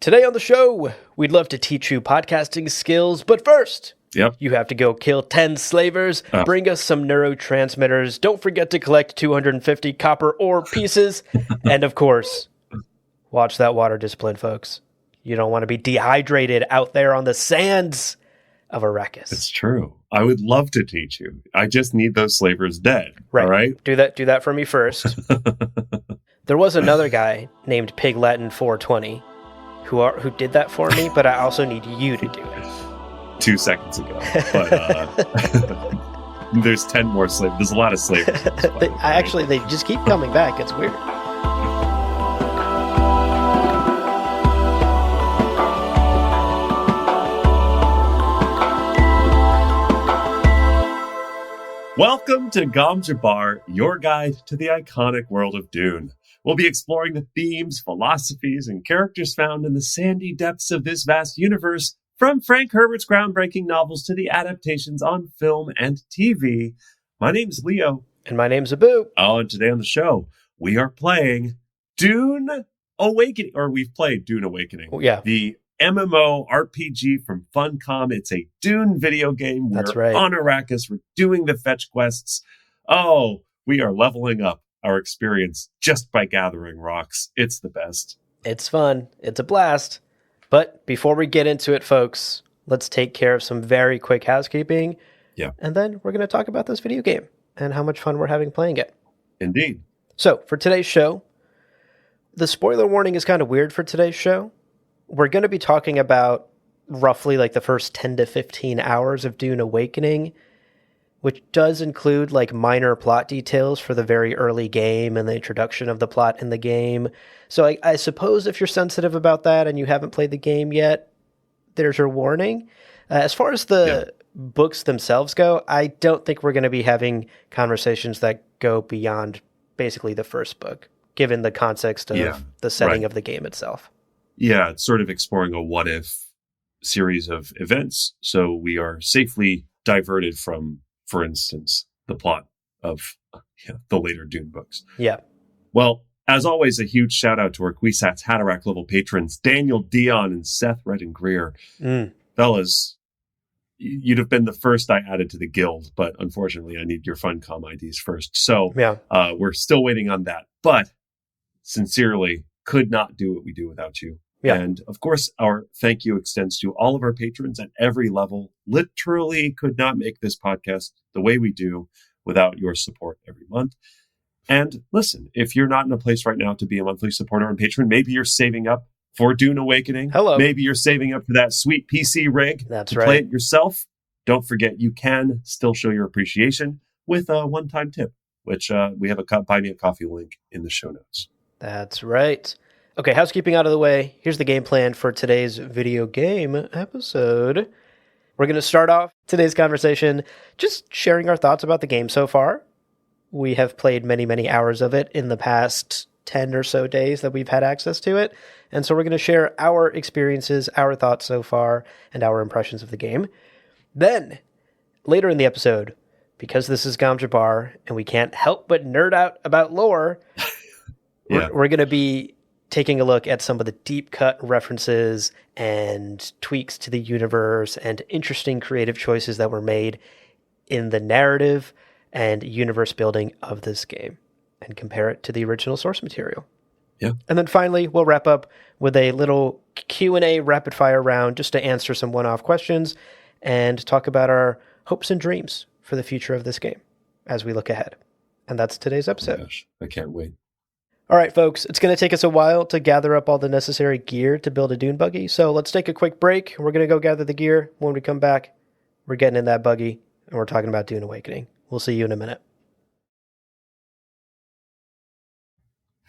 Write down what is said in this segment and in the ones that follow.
Today on the show, we'd love to teach you podcasting skills, but first, you have to go kill 10 slavers, bring us some neurotransmitters, don't forget to collect 250 copper ore pieces, and of course, watch that water discipline, folks. You don't want to be dehydrated out there on the sands of Arrakis. It's true. I would love to teach you. I just need those slavers dead. Right. All right? Do that for me first. There was another guy named Piglatin 420 who did that for me, but I also need you to do it. 2 seconds ago. But there's 10 more slavers. There's a lot of slavers. They just keep coming back. It's weird. Welcome to Gom Jabbar, your guide to the iconic world of Dune. We'll be exploring the themes, philosophies, and characters found in the sandy depths of this vast universe, from Frank Herbert's groundbreaking novels to the adaptations on film and TV. My name's Leo. And my name's Abu. Oh, and today on the show, we are playing Dune Awakening, or we've played Dune Awakening. Oh, yeah. The MMO RPG from Funcom. It's a Dune video game. That's We're right. on Arrakis. We're doing the fetch quests. Oh, we are leveling up our experience just by gathering rocks. It's the best. It's fun. It's a blast. But before we get into it, folks, let's take care of some very quick housekeeping. Yeah. And then we're going to talk about this video game and how much fun we're having playing it. Indeed. So for today's show, the spoiler warning is kind of weird for today's show. We're going to be talking about roughly like the first 10 to 15 hours of Dune Awakening, which does include like minor plot details for the very early game and the introduction of the plot in the game. So I suppose if you're sensitive about that and you haven't played the game yet, there's your warning. As far as the books themselves go, I don't think we're going to be having conversations that go beyond basically the first book, given the context of the setting of the game itself. Yeah, it's sort of exploring a what-if series of events. So we are safely diverted from, for instance, the plot of the later Dune books. Yeah. Well, as always, a huge shout out to our Kwisatz Haderach level patrons, Daniel Dion and Seth Redden Greer. Fellas, you'd have been the first I added to the guild, but unfortunately I need your Funcom IDs first. So we're still waiting on that. But sincerely, could not do what we do without you. Yeah. And of course, our thank you extends to all of our patrons at every level. Literally could not make this podcast the way we do without your support every month. And listen, if you're not in a place right now to be a monthly supporter and patron, maybe you're saving up for Dune Awakening. Hello. Maybe you're saving up for that sweet PC rig. That's to right. Play it yourself. Don't forget, you can still show your appreciation with a one-time tip, which we have a Buy Me a Coffee link in the show notes. That's right. Okay, housekeeping out of the way. Here's the game plan for today's video game episode. We're going to start off today's conversation just sharing our thoughts about the game so far. We have played many, many hours of it in the past 10 or so days that we've had access to it. And so we're going to share our experiences, our thoughts so far, and our impressions of the game. Then, later in the episode, because this is Gom Jabbar and we can't help but nerd out about lore, we're going to be taking a look at some of the deep cut references and tweaks to the universe and interesting creative choices that were made in the narrative and universe building of this game and compare it to the original source material. Yeah. And then finally, we'll wrap up with a little Q&A rapid fire round just to answer some one-off questions and talk about our hopes and dreams for the future of this game as we look ahead. And that's today's episode. Oh my gosh, I can't wait. All right, folks, it's going to take us a while to gather up all the necessary gear to build a dune buggy, so let's take a quick break. We're going to go gather the gear. When we come back, we're getting in that buggy, and we're talking about Dune Awakening. We'll see you in a minute.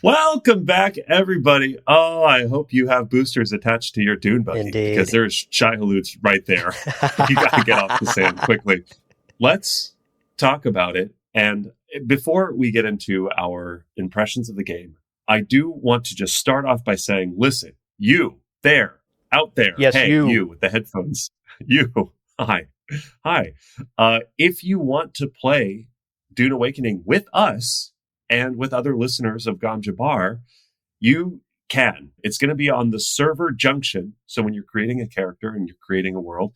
Welcome back, everybody. Oh, I hope you have boosters attached to your dune buggy. Indeed. Because there's Shai-Halut's right there. You got to get off the sand quickly. Let's talk about it. And before we get into our impressions of the game, I do want to just start off by saying, listen, you there, out there. Yes, hey, you. You with the headphones. You. Hi. If you want to play Dune Awakening with us and with other listeners of Gom Jabbar, you can. It's going to be on the server Junction. So when you're creating a character and you're creating a world,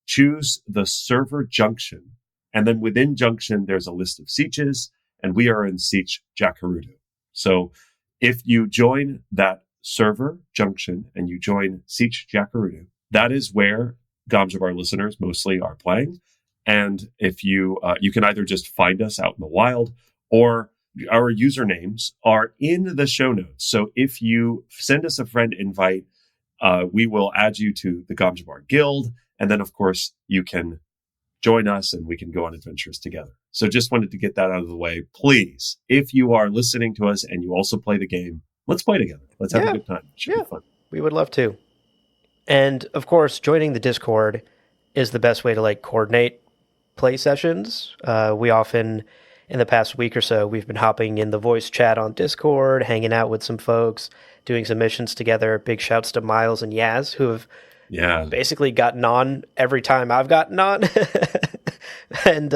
choose the server Junction. And then within Junction, there's a list of Sietches, and we are in Sietch Jacurutu. So if you join that server Junction and you join Sietch Jacurutu, that is where Gamjabar listeners mostly are playing. And if you can either just find us out in the wild, or our usernames are in the show notes. So if you send us a friend invite, we will add you to the Gamjabar Guild. And then, of course, you can join us and we can go on adventures together. So just wanted to get that out of the way. Please, if you are listening to us and you also play the game, let's play together. Let's have a good time. It should be fun. We would love to. And of course, joining the Discord is the best way to coordinate play sessions. We often, in the past week or so, we've been hopping in the voice chat on Discord, hanging out with some folks, doing some missions together. Big shouts to Miles and Yaz, who have basically gotten on every time I've gotten on. And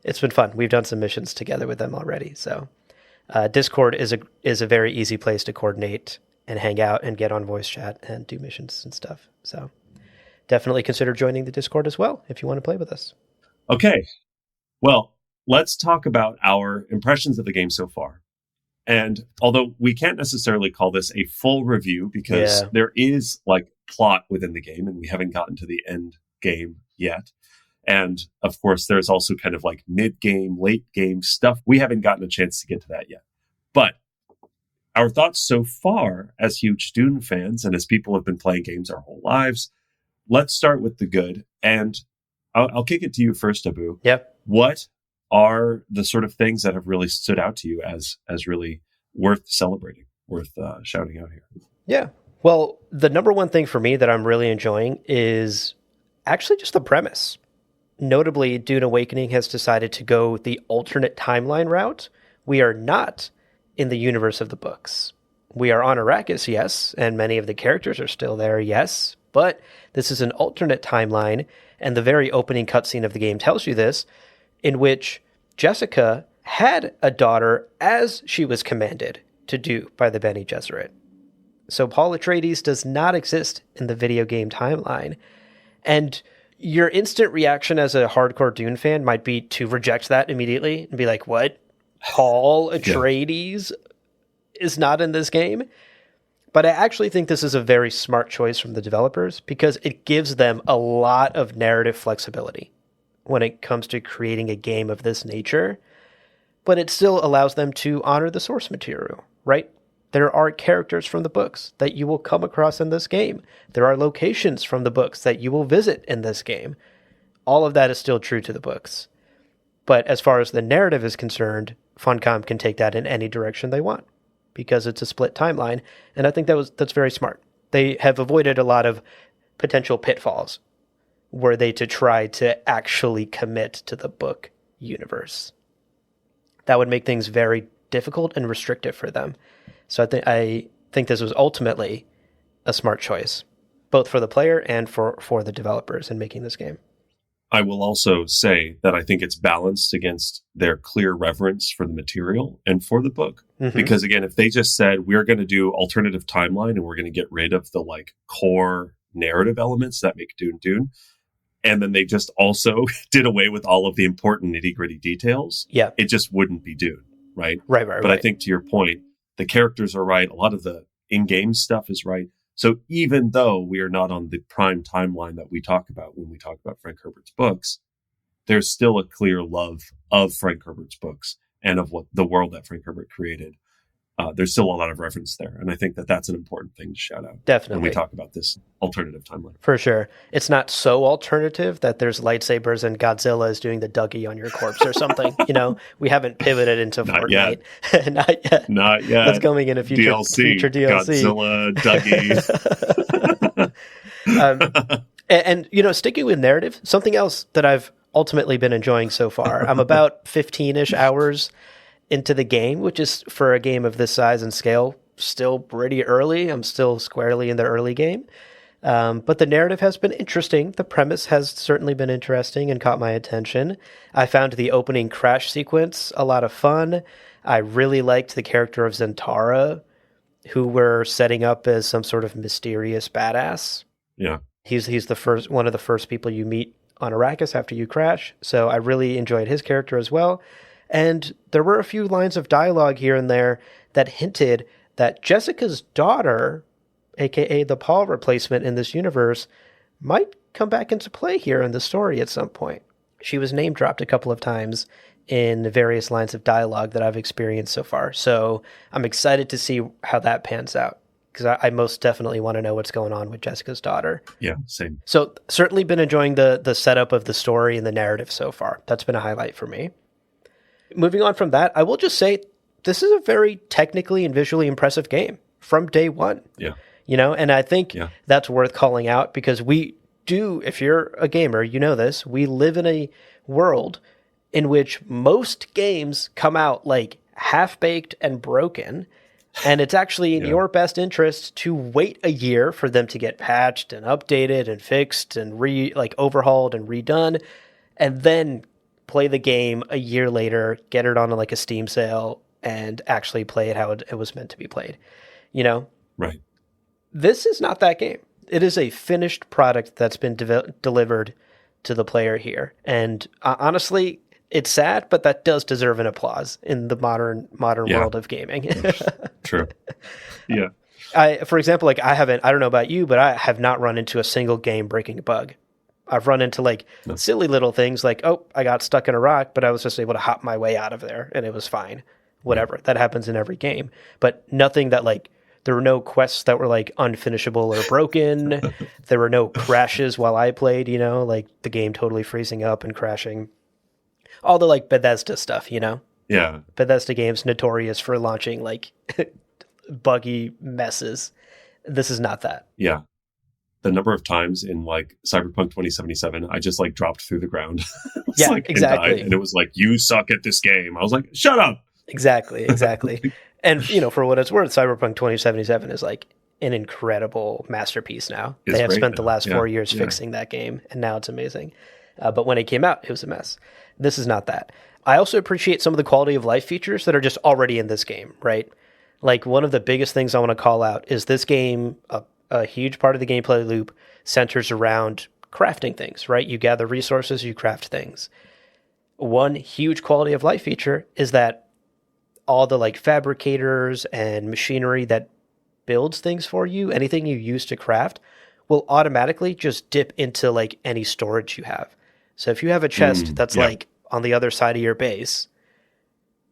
it's been fun. We've done some missions together with them already. So Discord is a very easy place to coordinate and hang out and get on voice chat and do missions and stuff. So definitely consider joining the Discord as well if you want to play with us. Okay. Well, let's talk about our impressions of the game so far. And although we can't necessarily call this a full review because there is plot within the game and we haven't gotten to the end game yet. And of course, there's also kind of mid-game, late-game stuff. We haven't gotten a chance to get to that yet. But our thoughts so far as huge Dune fans and as people who have been playing games our whole lives, let's start with the good. And I'll kick it to you first, Abu. Yep. What are the sort of things that have really stood out to you as really worth celebrating, worth shouting out here? Yeah. Well, the number one thing for me that I'm really enjoying is actually just the premise. Notably, Dune Awakening has decided to go the alternate timeline route. We are not in the universe of the books. We are on Arrakis, yes, and many of the characters are still there, yes, but this is an alternate timeline, and the very opening cutscene of the game tells you this, in which Jessica had a daughter as she was commanded to do by the Bene Gesserit. So Paul Atreides does not exist in the video game timeline. And your instant reaction as a hardcore Dune fan might be to reject that immediately and be like, what? Paul Atreides is not in this game? But I actually think this is a very smart choice from the developers because it gives them a lot of narrative flexibility when it comes to creating a game of this nature. But it still allows them to honor the source material, right? There are characters from the books that you will come across in this game. There are locations from the books that you will visit in this game. All of that is still true to the books. But as far as the narrative is concerned, Funcom can take that in any direction they want because it's a split timeline. And I think that's very smart. They have avoided a lot of potential pitfalls were they to try to actually commit to the book universe. That would make things very difficult and restrictive for them. So I think this was ultimately a smart choice, both for the player and for the developers in making this game. I will also say that I think it's balanced against their clear reverence for the material and for the book. Mm-hmm. Because again, if they just said, we're going to do alternative timeline and we're going to get rid of the core narrative elements that make Dune, and then they just also did away with all of the important nitty-gritty details, it just wouldn't be Dune, right? Right. But I think to your point, the characters are right. A lot of the in-game stuff is right. So even though we are not on the prime timeline that we talk about when we talk about Frank Herbert's books, there's still a clear love of Frank Herbert's books and of what the world that Frank Herbert created. There's still a lot of reference there. And I think that that's an important thing to shout out. Definitely. When we talk about this alternative timeline. For sure. It's not so alternative that there's lightsabers and Godzilla is doing the Dougie on your corpse or something. We haven't pivoted into Fortnite. Not yet. That's coming in a future DLC. Godzilla, Dougie. And sticking with narrative, something else that I've ultimately been enjoying so far. I'm about 15-ish hours into the game, which is for a game of this size and scale still pretty early. I'm still squarely in the early game. But the narrative has been interesting. The premise has certainly been interesting and caught my attention. I found the opening crash sequence a lot of fun. I really liked the character of Zentara. who we're setting up as some sort of mysterious badass. Yeah. He's one of the first people you meet on Arrakis after you crash. So I really enjoyed his character as well. And there were a few lines of dialogue here and there that hinted that Jessica's daughter, aka the Paul replacement in this universe, might come back into play here in the story at some point. She was name dropped a couple of times in various lines of dialogue that I've experienced so far. So I'm excited to see how that pans out, because I most definitely want to know what's going on with Jessica's daughter. Yeah, same. So certainly been enjoying the setup of the story and the narrative so far. That's been a highlight for me. Moving on from that, I will just say this is a very technically and visually impressive game from day one. Yeah. And I think that's worth calling out, because we do, if you're a gamer, you know this, we live in a world in which most games come out like half-baked and broken, and it's actually in your best interest to wait a year for them to get patched and updated and fixed and overhauled and redone, and then play the game a year later, get it on like a Steam sale, and actually play it how it was meant to be played. Right. This is not that game. It is a finished product that's been delivered to the player here. And honestly, it's sad, but that does deserve an applause in the modern world of gaming. True. Yeah. For example, I don't know about you, but I have not run into a single game breaking a bug. I've run into silly little things like, oh, I got stuck in a rock, but I was just able to hop my way out of there and it was fine. Whatever. That happens in every game. But nothing that there were no quests that were unfinishable or broken. There were no crashes while I played, the game totally freezing up and crashing. All the Bethesda stuff, Yeah. Bethesda games notorious for launching buggy messes. This is not that. Yeah. The number of times in Cyberpunk 2077, I just dropped through the ground. Exactly. And died, and it was you suck at this game. I was like, shut up. Exactly. And, for what it's worth, Cyberpunk 2077 is an incredible masterpiece now. They have spent the last 4 years fixing that game, and now it's amazing. But when it came out, it was a mess. This is not that. I also appreciate some of the quality of life features that are just already in this game, right? One of the biggest things I want to call out is this game, a huge part of the gameplay loop centers around crafting things, right? You gather resources, you craft things. One huge quality of life feature is that all the fabricators and machinery that builds things for you, anything you use to craft, will automatically just dip into any storage you have. So if you have a chest that's on the other side of your base,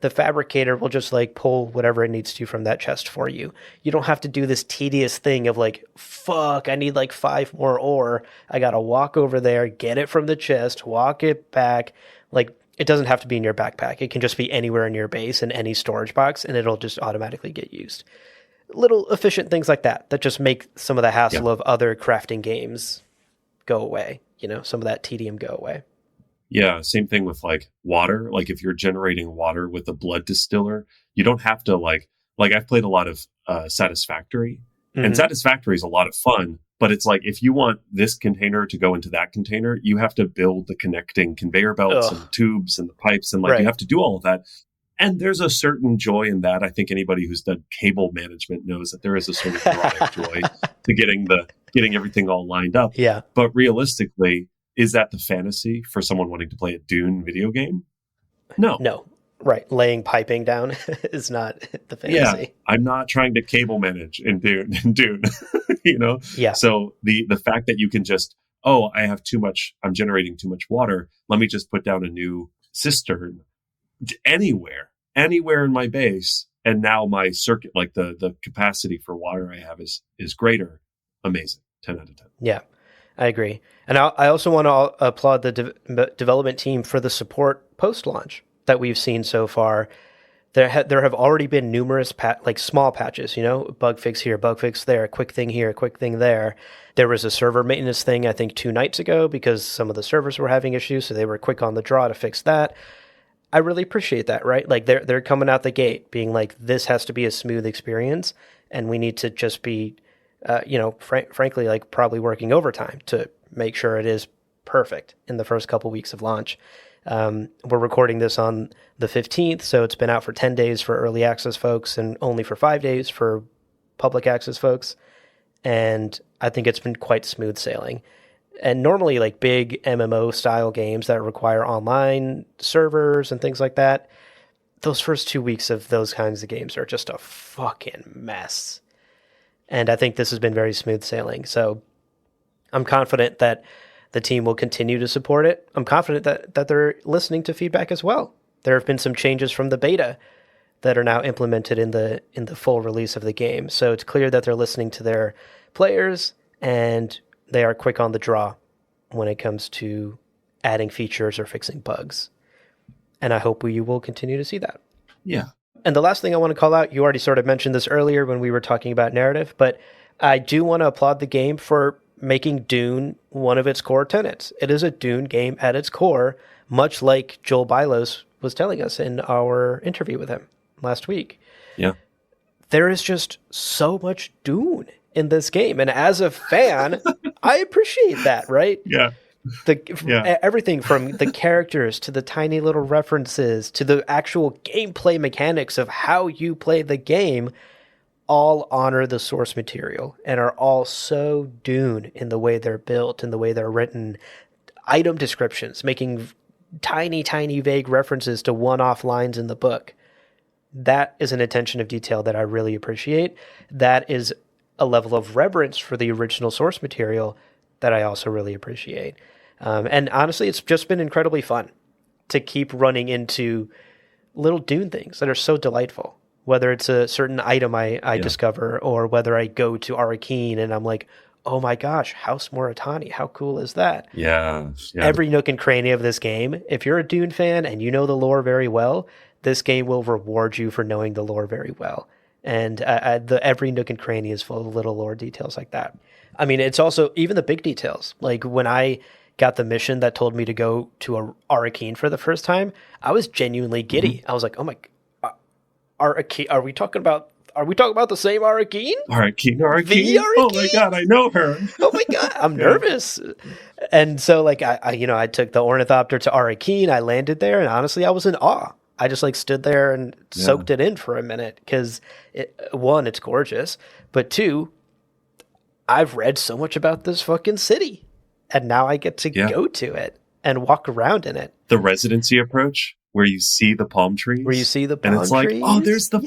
the fabricator will just pull whatever it needs to from that chest for you. You don't have to do this tedious thing of fuck, I need 5 more ore. I got to walk over there, get it from the chest, walk it back. It doesn't have to be in your backpack. It can just be anywhere in your base in any storage box, and it'll just automatically get used. Little efficient things like that just make some of the hassle of other crafting games go away. Some of that tedium go away. Yeah, same thing with water. If you're generating water with a blood distiller, you don't have to I've played a lot of Satisfactory, and Satisfactory is a lot of fun. But it's if you want this container to go into that container, you have to build the connecting conveyor belts and tubes and the pipes, and you have to do all of that. And there's a certain joy in that. I think anybody who's done cable management knows that there is a sort of erotic joy to getting everything all lined up. Yeah. But realistically, is that the fantasy for someone wanting to play a Dune video game? No. Right. Laying piping down is not the fantasy. Yeah. I'm not trying to cable manage in Dune, Yeah. So the fact that you can just, I'm generating too much water. Let me just put down a new cistern anywhere in my base. And now my circuit, the capacity for water I have is greater. Amazing. 10 out of 10. Yeah, I agree. And I also want to applaud the development team for the support post-launch that we've seen so far. There have already been numerous small patches, bug fix here, bug fix there, a quick thing here, a quick thing there. There was a server maintenance thing, I think 2 nights ago, because some of the servers were having issues, so they were quick on the draw to fix that. I really appreciate that, right? They're coming out the gate being this has to be a smooth experience, and we need to just be, frankly, probably working overtime to make sure it is perfect in the first couple weeks of launch. We're recording this on the 15th, so it's been out for 10 days for early access folks and only for 5 days for public access folks, and I think it's been quite smooth sailing. And normally, like big MMO style games that require online servers and things like that, those first 2 weeks of those kinds of games are just a fucking mess. And I think this has been very smooth sailing. So I'm confident that the team will continue to support it. I'm confident that they're listening to feedback as well. There have been some changes from the beta that are now implemented in the full release of the game. So it's clear that they're listening to their players, and they are quick on the draw when it comes to adding features or fixing bugs. And I hope we will continue to see that. Yeah. And the last thing I want to call out, you already sort of mentioned this earlier when we were talking about narrative, but I do want to applaud the game for making Dune one of its core tenets. It is a Dune game at its core, much like Joel Bylos was telling us in our interview with him last week. Yeah. There is just so much Dune in this game. And as a fan, I appreciate that, right? Yeah. Everything from the characters to the tiny little references to the actual gameplay mechanics of how you play the game all honor the source material and are all so Dune in the way they're built, in the way they're written. Item descriptions, making tiny, tiny vague references to one-off lines in the book. That is an attention of detail that I really appreciate. That is a level of reverence for the original source material that I also really appreciate. And honestly, it's just been incredibly fun to keep running into little Dune things that are so delightful. Whether it's a certain item I discover, or whether I go to Arakeen and I'm like, oh my gosh, House Moritani, how cool is that? Yeah. Every nook and cranny of this game, if you're a Dune fan and you know the lore very well, this game will reward you for knowing the lore very well. And every nook and cranny is full of little lore details like that. I mean, it's also even the big details. Like when I got the mission that told me to go to Arakeen for the first time, I was genuinely giddy. I was like, oh my, Arakeen, are we talking about the same Arakeen? Arakeen. The Arakeen? Oh my God, I know her. Oh my God, I'm nervous. And so like, I took the ornithopter to Arakeen, I landed there, and honestly, I was in awe. I just like stood there and soaked it in for a minute because one, it's gorgeous, but two, I've read so much about this fucking city, and now I get to go to it and walk around in it. The residency approach, where you see the palm trees, and it's like, oh, there's the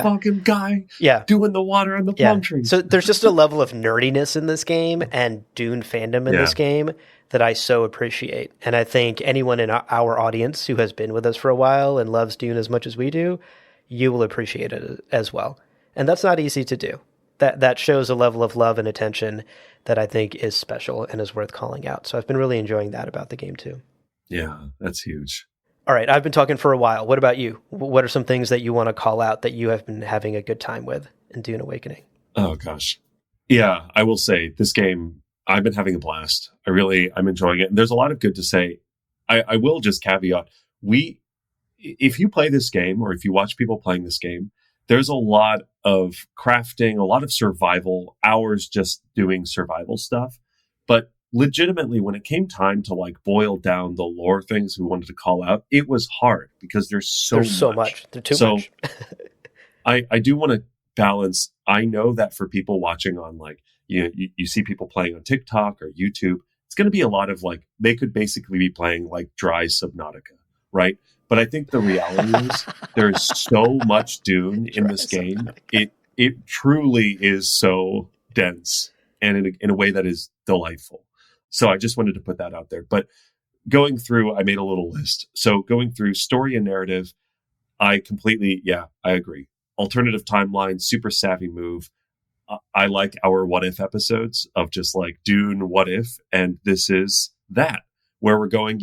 fucking guy, doing the water on the palm trees. So there's just a level of nerdiness in this game and Dune fandom in this game that I so appreciate. And I think anyone in our audience who has been with us for a while and loves Dune as much as we do, you will appreciate it as well. And that's not easy to do. That shows a level of love and attention that I think is special and is worth calling out. So I've been really enjoying that about the game too. Yeah, that's huge. All right, I've been talking for a while. What about you? What are some things that you want to call out that you have been having a good time with in Dune Awakening? Oh, gosh. Yeah, I will say this game, I've been having a blast. I'm enjoying it. And there's a lot of good to say. I will just caveat, if you play this game or if you watch people playing this game, there's a lot of crafting, a lot of survival, hours just doing survival stuff. But legitimately, when it came time to like boil down the lore things we wanted to call out, it was hard because there's so much. There's too much. I do want to balance. I know that for people watching on like, you see people playing on TikTok or YouTube, it's going to be a lot of like, they could basically be playing like dry Subnautica, right? But I think the reality is there's so much Dune in this game. It truly is so dense and in a way that is delightful. So I just wanted to put that out there. But going through, I made a little list. So going through story and narrative, I agree. Alternative timeline, super savvy move. I like our what if episodes of just like Dune, what if, and this is that, where we're going,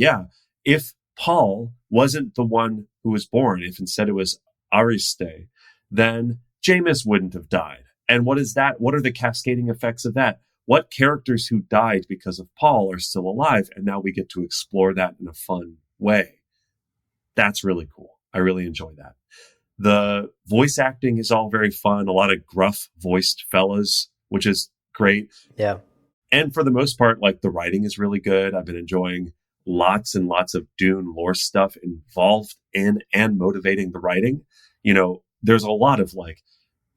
if Paul wasn't the one who was born, if instead it was Ariste, then Jameis wouldn't have died. And what is that? What are the cascading effects of that? What characters who died because of Paul are still alive? And now we get to explore that in a fun way. That's really cool. I really enjoy that. The voice acting is all very fun. A lot of gruff voiced fellas, which is great. Yeah. And for the most part, like the writing is really good. I've been enjoying lots and lots of Dune lore stuff involved in and motivating the writing. There's a lot of like,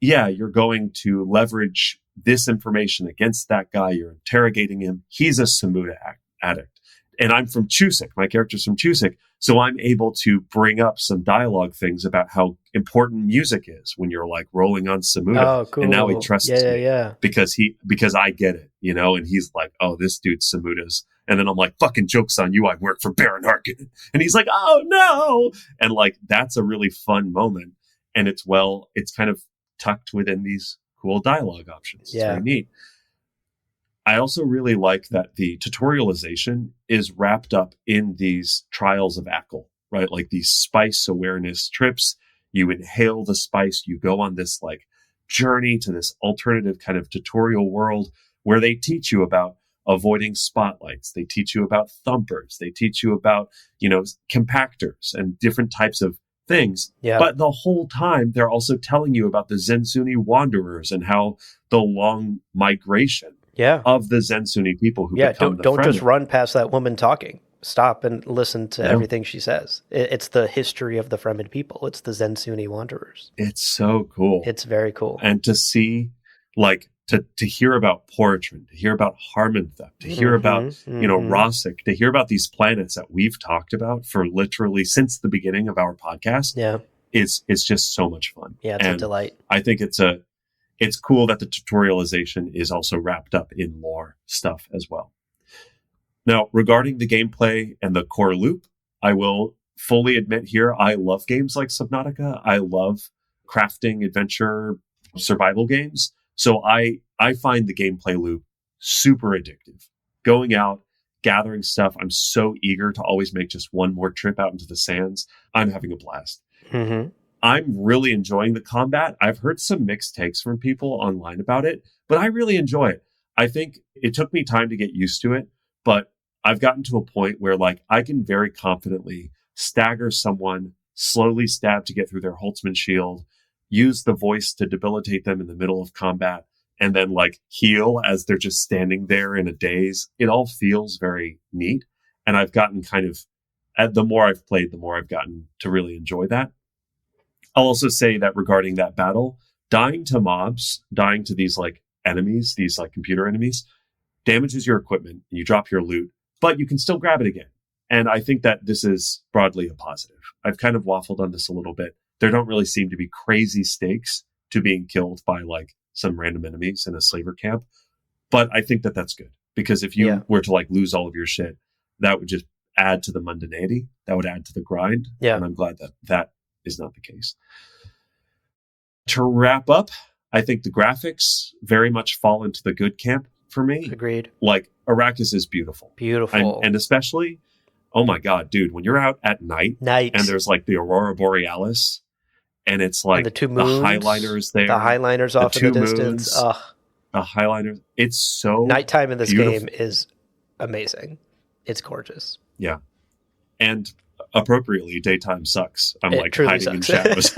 yeah, you're going to leverage this information against that guy. You're interrogating him. He's a Samuda addict. And I'm from Chusik. My character's from Chusik. So I'm able to bring up some dialogue things about how important music is when you're like rolling on Samuda. Oh, cool. And now he trusts me yeah. because I get it, you know, and he's like, oh, this dude's Samuda's. And then I'm like, fucking joke's on you. I work for Baron Harkonnen. And he's like, oh no. And like, that's a really fun moment. And it's kind of tucked within these cool dialogue options. It's very neat. I also really like that the tutorialization is wrapped up in these trials of Ackle, right? Like these spice awareness trips. You inhale the spice, you go on this like journey to this alternative kind of tutorial world where they teach you about avoiding spotlights. They teach you about thumpers. They teach you about, you know, compactors and different types of things. Yeah. But the whole time, they're also telling you about the Zensuni wanderers and how the long migration of the Zensuni people who become don't just run past that woman talking. Stop and listen to everything she says. It's the history of the Fremen people. It's the Zensuni wanderers. It's so cool. It's very cool. And to see, like, to hear about Poratrin, to hear about Harmonthep, to hear about, you know, Rossic, to hear about these planets that we've talked about for literally since the beginning of our podcast. Yeah. It's just so much fun. Yeah, it's a delight. I think it's cool that the tutorialization is also wrapped up in lore stuff as well. Now, regarding the gameplay and the core loop, I will fully admit here, I love games like Subnautica. I love crafting, adventure, survival games. So I find the gameplay loop super addictive. Going out, gathering stuff. I'm so eager to always make just one more trip out into the sands. I'm having a blast. Mm-hmm. I'm really enjoying the combat. I've heard some mixed takes from people online about it, but I really enjoy it. I think it took me time to get used to it, but I've gotten to a point where like I can very confidently stagger someone, slowly stab to get through their Holtzman shield, use the voice to debilitate them in the middle of combat, and then like heal as they're just standing there in a daze. It all feels very neat. And I've gotten kind of, the more I've played, the more I've gotten to really enjoy that. I'll also say that regarding that battle, dying to mobs, dying to these like enemies, these like computer enemies, damages your equipment and you drop your loot, but you can still grab it again. And I think that this is broadly a positive. I've kind of waffled on this a little bit. There don't really seem to be crazy stakes to being killed by like some random enemies in a slaver camp. But I think that that's good because if you were to like lose all of your shit, that would just add to the mundanity. That would add to the grind. Yeah. And I'm glad that that is not the case. To wrap up, I think the graphics very much fall into the good camp for me. Agreed. Like Arrakis is beautiful. Beautiful. And especially, oh my God, dude, when you're out at night and there's like the Aurora Borealis and it's like and the two moons, the highliners there. The highliners off in the distance. Moons, the highliners. It's so nighttime in this beautiful. game is amazing. It's gorgeous. Yeah. And appropriately, daytime sucks. I'm like hiding sucks. in shadows,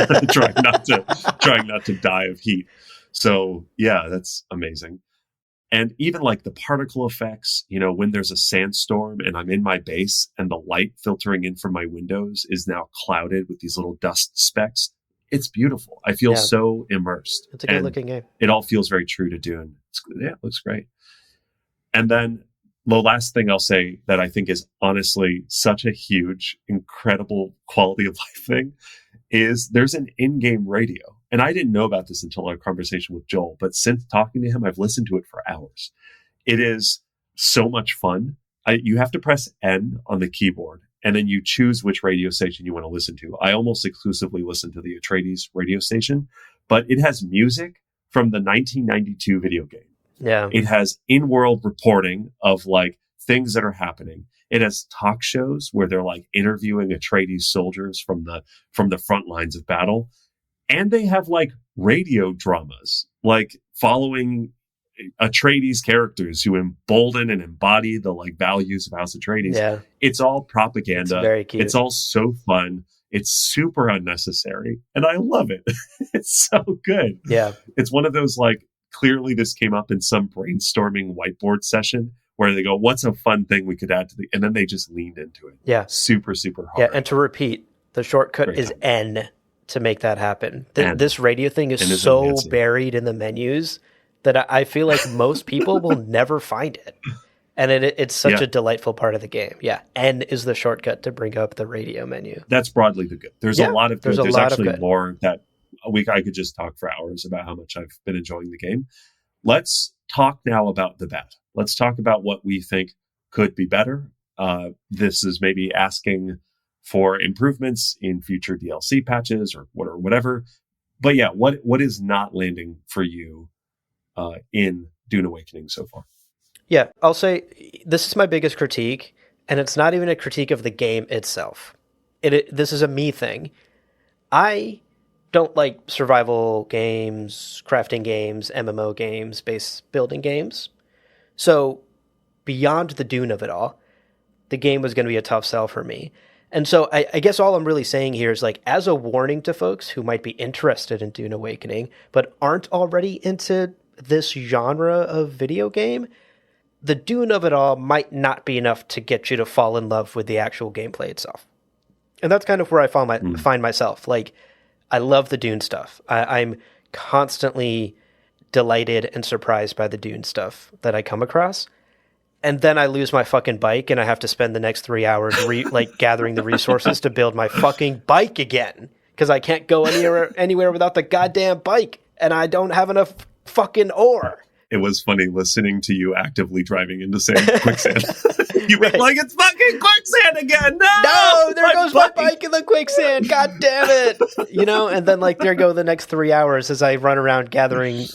trying not to die of heat. So yeah, that's amazing. And even like the particle effects, you know, when there's a sandstorm and I'm in my base and the light filtering in from my windows is now clouded with these little dust specks. It's beautiful. I feel so immersed. It's a good looking game. It all feels very true to Dune. It looks great. And then the last thing I'll say that I think is honestly such a huge, incredible quality of life thing is there's an in-game radio. And I didn't know about this until our conversation with Joel, but since talking to him, I've listened to it for hours. It is so much fun. You have to press N on the keyboard, and then you choose which radio station you want to listen to. I almost exclusively listen to the Atreides radio station, but it has music from the 1992 video game. Yeah. It has in-world reporting of like things that are happening. It has talk shows where they're like interviewing Atreides soldiers from the front lines of battle. And they have like radio dramas, like following Atreides characters who embolden and embody the like values of House Atreides. Yeah. It's all propaganda. It's very cute. It's all so fun. It's super unnecessary. And I love it. It's so good. Yeah. It's one of those like, clearly this came up in some brainstorming whiteboard session where they go, what's a fun thing we could add to and then they just leaned into it. Yeah. Super, super hard. Yeah. And to repeat, the shortcut is N to make that happen. And- This radio thing is and it's so amazing. buried in the menus that I feel like most people will never find it. And it's such a delightful part of the game. Yeah. N is the shortcut to bring up the radio menu. That's broadly the good. There's a lot of good. There's actually more that I could just talk for hours about how much I've been enjoying the game. Let's talk now about the bad. Let's talk about what we think could be better. This is maybe asking for improvements in future DLC patches or whatever. But yeah, what is not landing for you in Dune Awakening so far? Yeah, I'll say this is my biggest critique, and it's not even a critique of the game itself. This is a me thing. I don't like survival games, crafting games, MMO games, base building games. So beyond the Dune of it all, the game was going to be a tough sell for me. And so I guess all I'm really saying here is, like, as a warning to folks who might be interested in Dune Awakening, but aren't already into this genre of video game, the Dune of it all might not be enough to get you to fall in love with the actual gameplay itself. And that's kind of where I find myself. Like, I love the Dune stuff. I'm constantly delighted and surprised by the Dune stuff that I come across. And then I lose my fucking bike and I have to spend the next 3 hours gathering the resources to build my fucking bike again. Because I can't go anywhere without the goddamn bike. And I don't have enough fucking ore. It was funny listening to you actively driving into quicksand. You were like, it's fucking quicksand again. No, there goes my bike in the quicksand. God damn it. And then, like, there go the next 3 hours as I run around gathering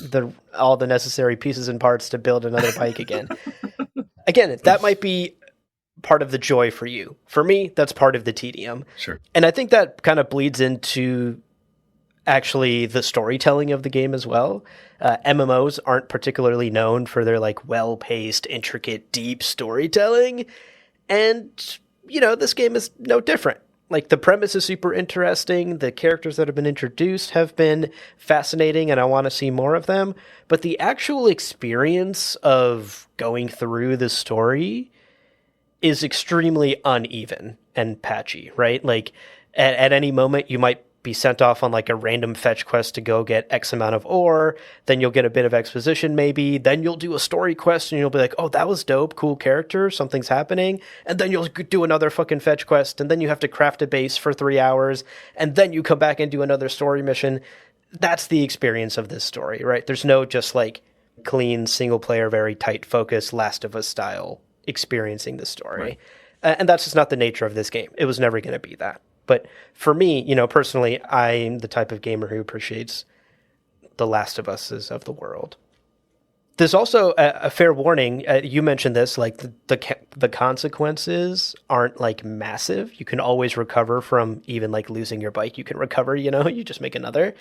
all the necessary pieces and parts to build another bike again. Again, that might be part of the joy for you. For me, that's part of the tedium. Sure. And I think that kind of bleeds into actually the storytelling of the game as well. MMOs aren't particularly known for their, like, well-paced, intricate, deep storytelling. And, this game is no different. Like, the premise is super interesting. The characters that have been introduced have been fascinating, and I want to see more of them. But the actual experience of going through the story is extremely uneven and patchy, right? Like, at any moment, you might be sent off on, like, a random fetch quest to go get X amount of ore, then you'll get a bit of exposition maybe, then you'll do a story quest and you'll be like, oh, that was dope, cool character, something's happening, and then you'll do another fucking fetch quest, and then you have to craft a base for 3 hours, and then you come back and do another story mission. That's the experience of this story, right? There's no just, like, clean, single-player, very tight focus, Last of Us style experiencing the story. Right. And that's just not the nature of this game. It was never going to be that. But for me, personally, I'm the type of gamer who appreciates the Last of Us's of the world. There's also a fair warning. You mentioned this, like, the consequences aren't, like, massive. You can always recover from even, like, losing your bike. You can recover, you just make another.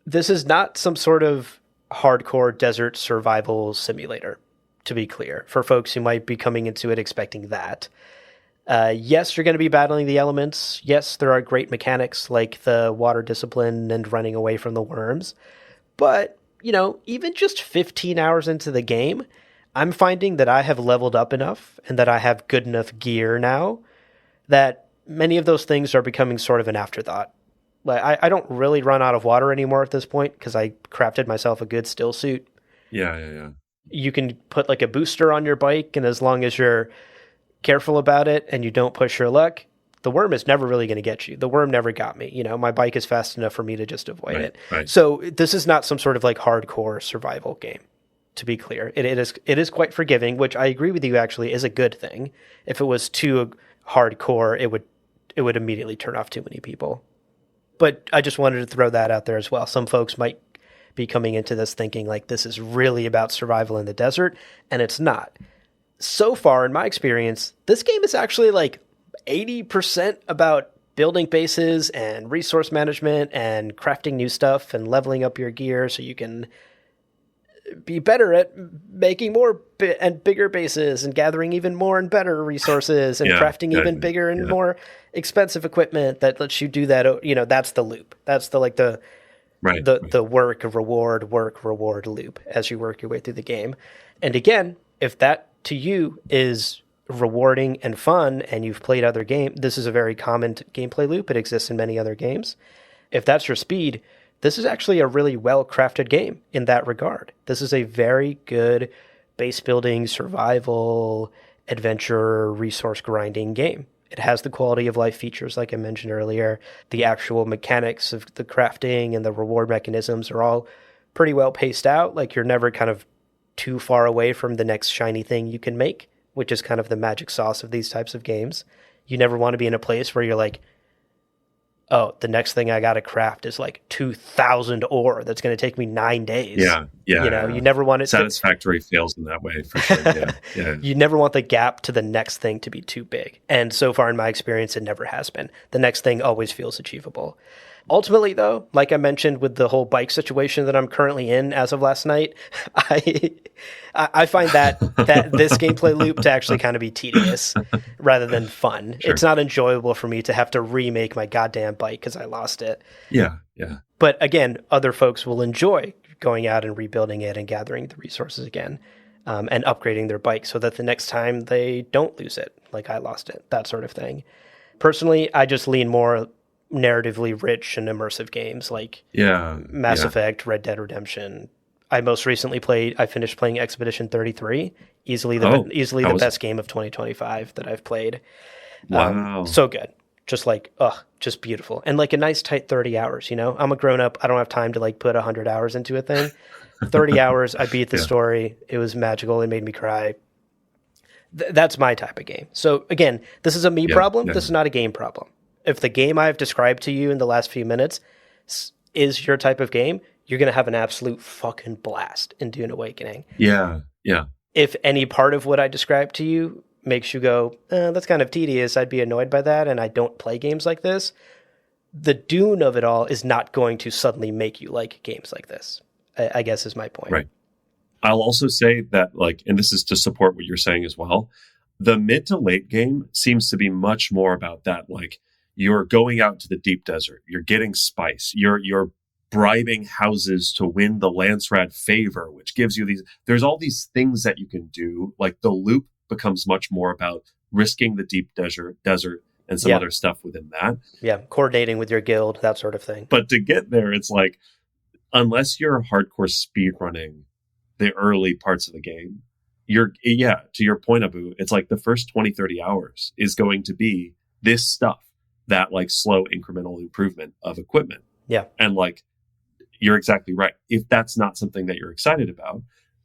This is not some sort of hardcore desert survival simulator, to be clear, for folks who might be coming into it expecting that. Yes, you're going to be battling the elements. Yes, there are great mechanics like the water discipline and running away from the worms. But, even just 15 hours into the game, I'm finding that I have leveled up enough and that I have good enough gear now that many of those things are becoming sort of an afterthought. Like, I don't really run out of water anymore at this point because I crafted myself a good still suit. Yeah. You can put, like, a booster on your bike, and as long as you're careful about it and you don't push your luck, the worm is never really going to get you. The worm never got me. My bike is fast enough for me to just avoid it. Right. So this is not some sort of, like, hardcore survival game, to be clear. It is quite forgiving, which I agree with you actually is a good thing. If it was too hardcore, it would immediately turn off too many people. But I just wanted to throw that out there as well. Some folks might be coming into this thinking, like, this is really about survival in the desert, and it's not. So far, in my experience, this game is actually, like, 80% about building bases and resource management and crafting new stuff and leveling up your gear so you can be better at making more and bigger bases and gathering even more and better resources and crafting even bigger and more expensive equipment that lets you do that. That's the loop. That's the work reward loop as you work your way through the game. And again, if that to you is rewarding and fun, and you've played other games, this is a very common gameplay loop. It exists in many other games. If that's your speed, this is actually a really well-crafted game in that regard. This is a very good base building, survival, adventure, resource grinding game. It has the quality of life features, like I mentioned earlier. The actual mechanics of the crafting and the reward mechanisms are all pretty well paced out. Like, you're never kind of too far away from the next shiny thing you can make, which is kind of the magic sauce of these types of games. You never want to be in a place where you're like, oh, the next thing I got to craft is like 2,000 ore. That's going to take me 9 days. Yeah. You never want it satisfactory fails in that way, for sure. Yeah. You never want the gap to the next thing to be too big. And so far in my experience, it never has been. The next thing always feels achievable. Ultimately, though, like I mentioned with the whole bike situation that I'm currently in as of last night, I find that this gameplay loop to actually kind of be tedious rather than fun. Sure. It's not enjoyable for me to have to remake my goddamn bike because I lost it. Yeah. But again, other folks will enjoy going out and rebuilding it and gathering the resources again, and upgrading their bike so that the next time they don't lose it, like I lost it, that sort of thing. Personally, I just lean more narratively rich and immersive games like Mass Effect, Red Dead Redemption. I finished playing Expedition 33, easily the best game of 2025 that I've played. Wow. So good. Just beautiful. And like a nice tight 30 hours, I'm a grown up. I don't have time to like put 100 hours into a thing. 30 hours, I beat the story. It was magical. It made me cry. That's my type of game. So again, this is a me problem. This is not a game problem. If the game I've described to you in the last few minutes is your type of game, you're going to have an absolute fucking blast in Dune Awakening. Yeah. If any part of what I described to you makes you go, that's kind of tedious, I'd be annoyed by that, and I don't play games like this, the Dune of it all is not going to suddenly make you like games like this, I guess is my point. Right. I'll also say that, and this is to support what you're saying as well, the mid to late game seems to be much more about that, you're going out to the deep desert. You're getting spice. You're bribing houses to win the Lancerad favor, which gives you there's all these things that you can do. Like, the loop becomes much more about risking the deep desert and some other stuff within that. Yeah, coordinating with your guild, that sort of thing. But to get there, it's like, unless you're hardcore speedrunning the early parts of the game, to your point, Abu, it's like the first 20, 30 hours is going to be this stuff. That slow incremental improvement of equipment. Yeah. And you're exactly right. If that's not something that you're excited about,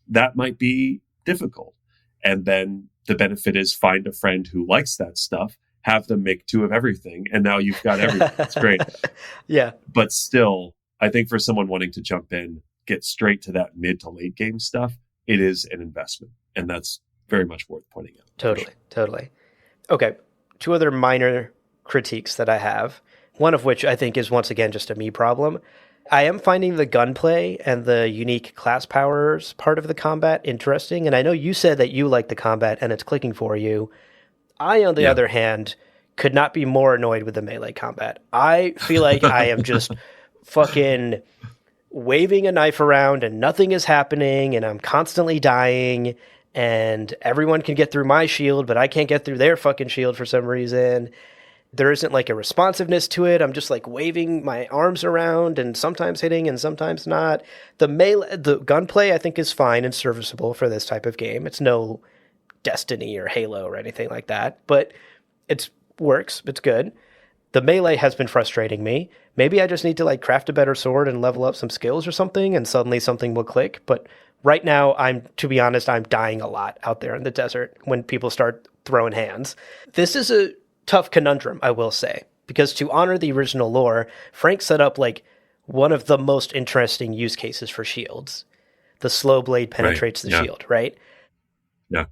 that might be difficult. And then the benefit is find a friend who likes that stuff, have them make 2 of everything, and now you've got everything. It's great. Yeah. But still, I think for someone wanting to jump in, get straight to that mid to late game stuff, it is an investment. And that's very much worth pointing out. Totally. Okay. 2 other minor critiques that I have, one of which I think is once again just a me problem. I am finding the gunplay and the unique class powers part of the combat interesting, and I know you said that you like the combat and it's clicking for you. I, on the other hand, could not be more annoyed with the melee combat. I feel like I am just fucking waving a knife around and nothing is happening, and I'm constantly dying, and everyone can get through my shield, but I can't get through their fucking shield for some reason. There isn't a responsiveness to it. I'm just waving my arms around and sometimes hitting and sometimes not. The gunplay I think is fine and serviceable for this type of game. It's no Destiny or Halo or anything like that, but it works. It's good. The melee has been frustrating me. Maybe I just need to craft a better sword and level up some skills or something, and suddenly something will click. But right now, to be honest, I'm dying a lot out there in the desert when people start throwing hands. This is a tough conundrum, I will say, because to honor the original lore, Frank set up one of the most interesting use cases for shields. The slow blade penetrates the shield, right? Yeah.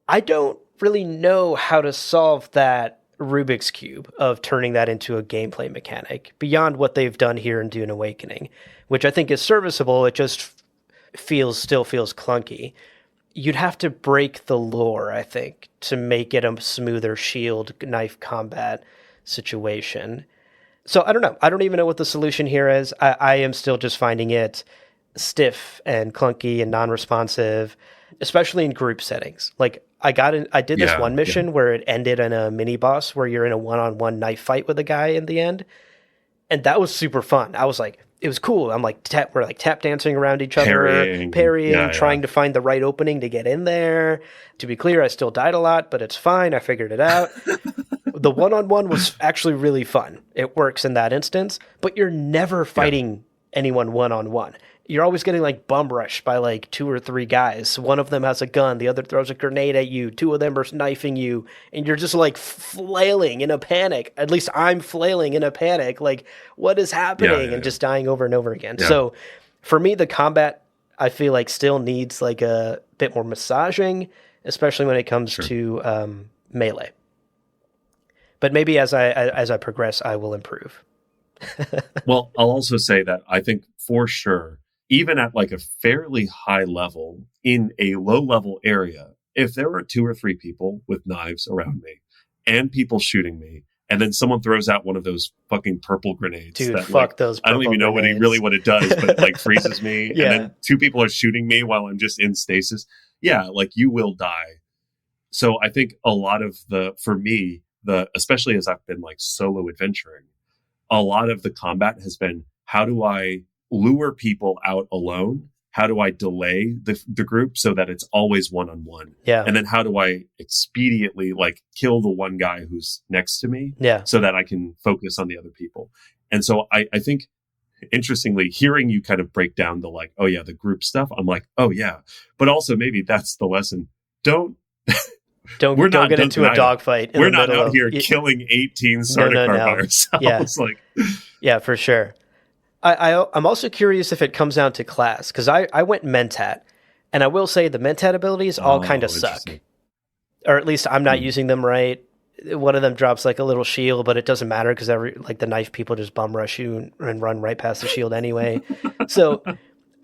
I don't really know how to solve that Rubik's Cube of turning that into a gameplay mechanic beyond what they've done here in Dune Awakening, which I think is serviceable. It just still feels clunky. You'd have to break the lore, I think, to make it a smoother shield knife combat situation. So I don't know. I don't even know what the solution here is. I am still just finding it stiff and clunky and non-responsive. especially in group settings. Like I did this one mission where it ended in a mini boss where you're in a one-on-one knife fight with a guy in the end. And that was super fun. I was like, it was cool. I'm like, we're like tap dancing around each other, parrying, trying to find the right opening to get in there. To be clear, I still died a lot, but it's fine. I figured it out. The one-on-one was actually really fun. It works in that instance, but you're never fighting anyone one-on-one. You're always getting like bum rushed by like 2 or 3 guys. One of them has a gun, the other throws a grenade at you, 2 of them are knifing you, and you're just like flailing in a panic. At least I'm flailing in a panic. Like, what is happening? And just dying over and over again. So for me, the combat, I feel like still needs like a bit more massaging, especially when it comes to melee. But maybe as I progress, I will improve. Well, I'll also say that I think for sure, even at like a fairly high level in a low level area, if there are 2 or 3 people with knives around me and people shooting me, and then someone throws out one of those fucking purple grenades. Dude, that, fuck like, those purple I don't even know what it does, but like freezes me. And then 2 people are shooting me while I'm just in stasis. Yeah, like you will die. So I think a lot of for me, especially as I've been like solo adventuring, a lot of the combat has been, how do I lure people out alone? How do I delay the group so that it's always one-on-one? Yeah. And then how do I expediently like kill the one guy who's next to me so that I can focus on the other people? And so I think, interestingly, hearing you kind of break down the like, oh yeah, the group stuff, I'm like, oh yeah. But also maybe that's the lesson. Don't get into a dogfight. We're not out here killing 18 Sardaukar by ourselves. Yeah, for sure. I'm also curious if it comes down to class, because I went Mentat, and I will say the Mentat abilities all kind of suck. Or at least I'm not using them right. One of them drops like a little shield, but it doesn't matter because the knife people just bum rush you and run right past the shield anyway. So,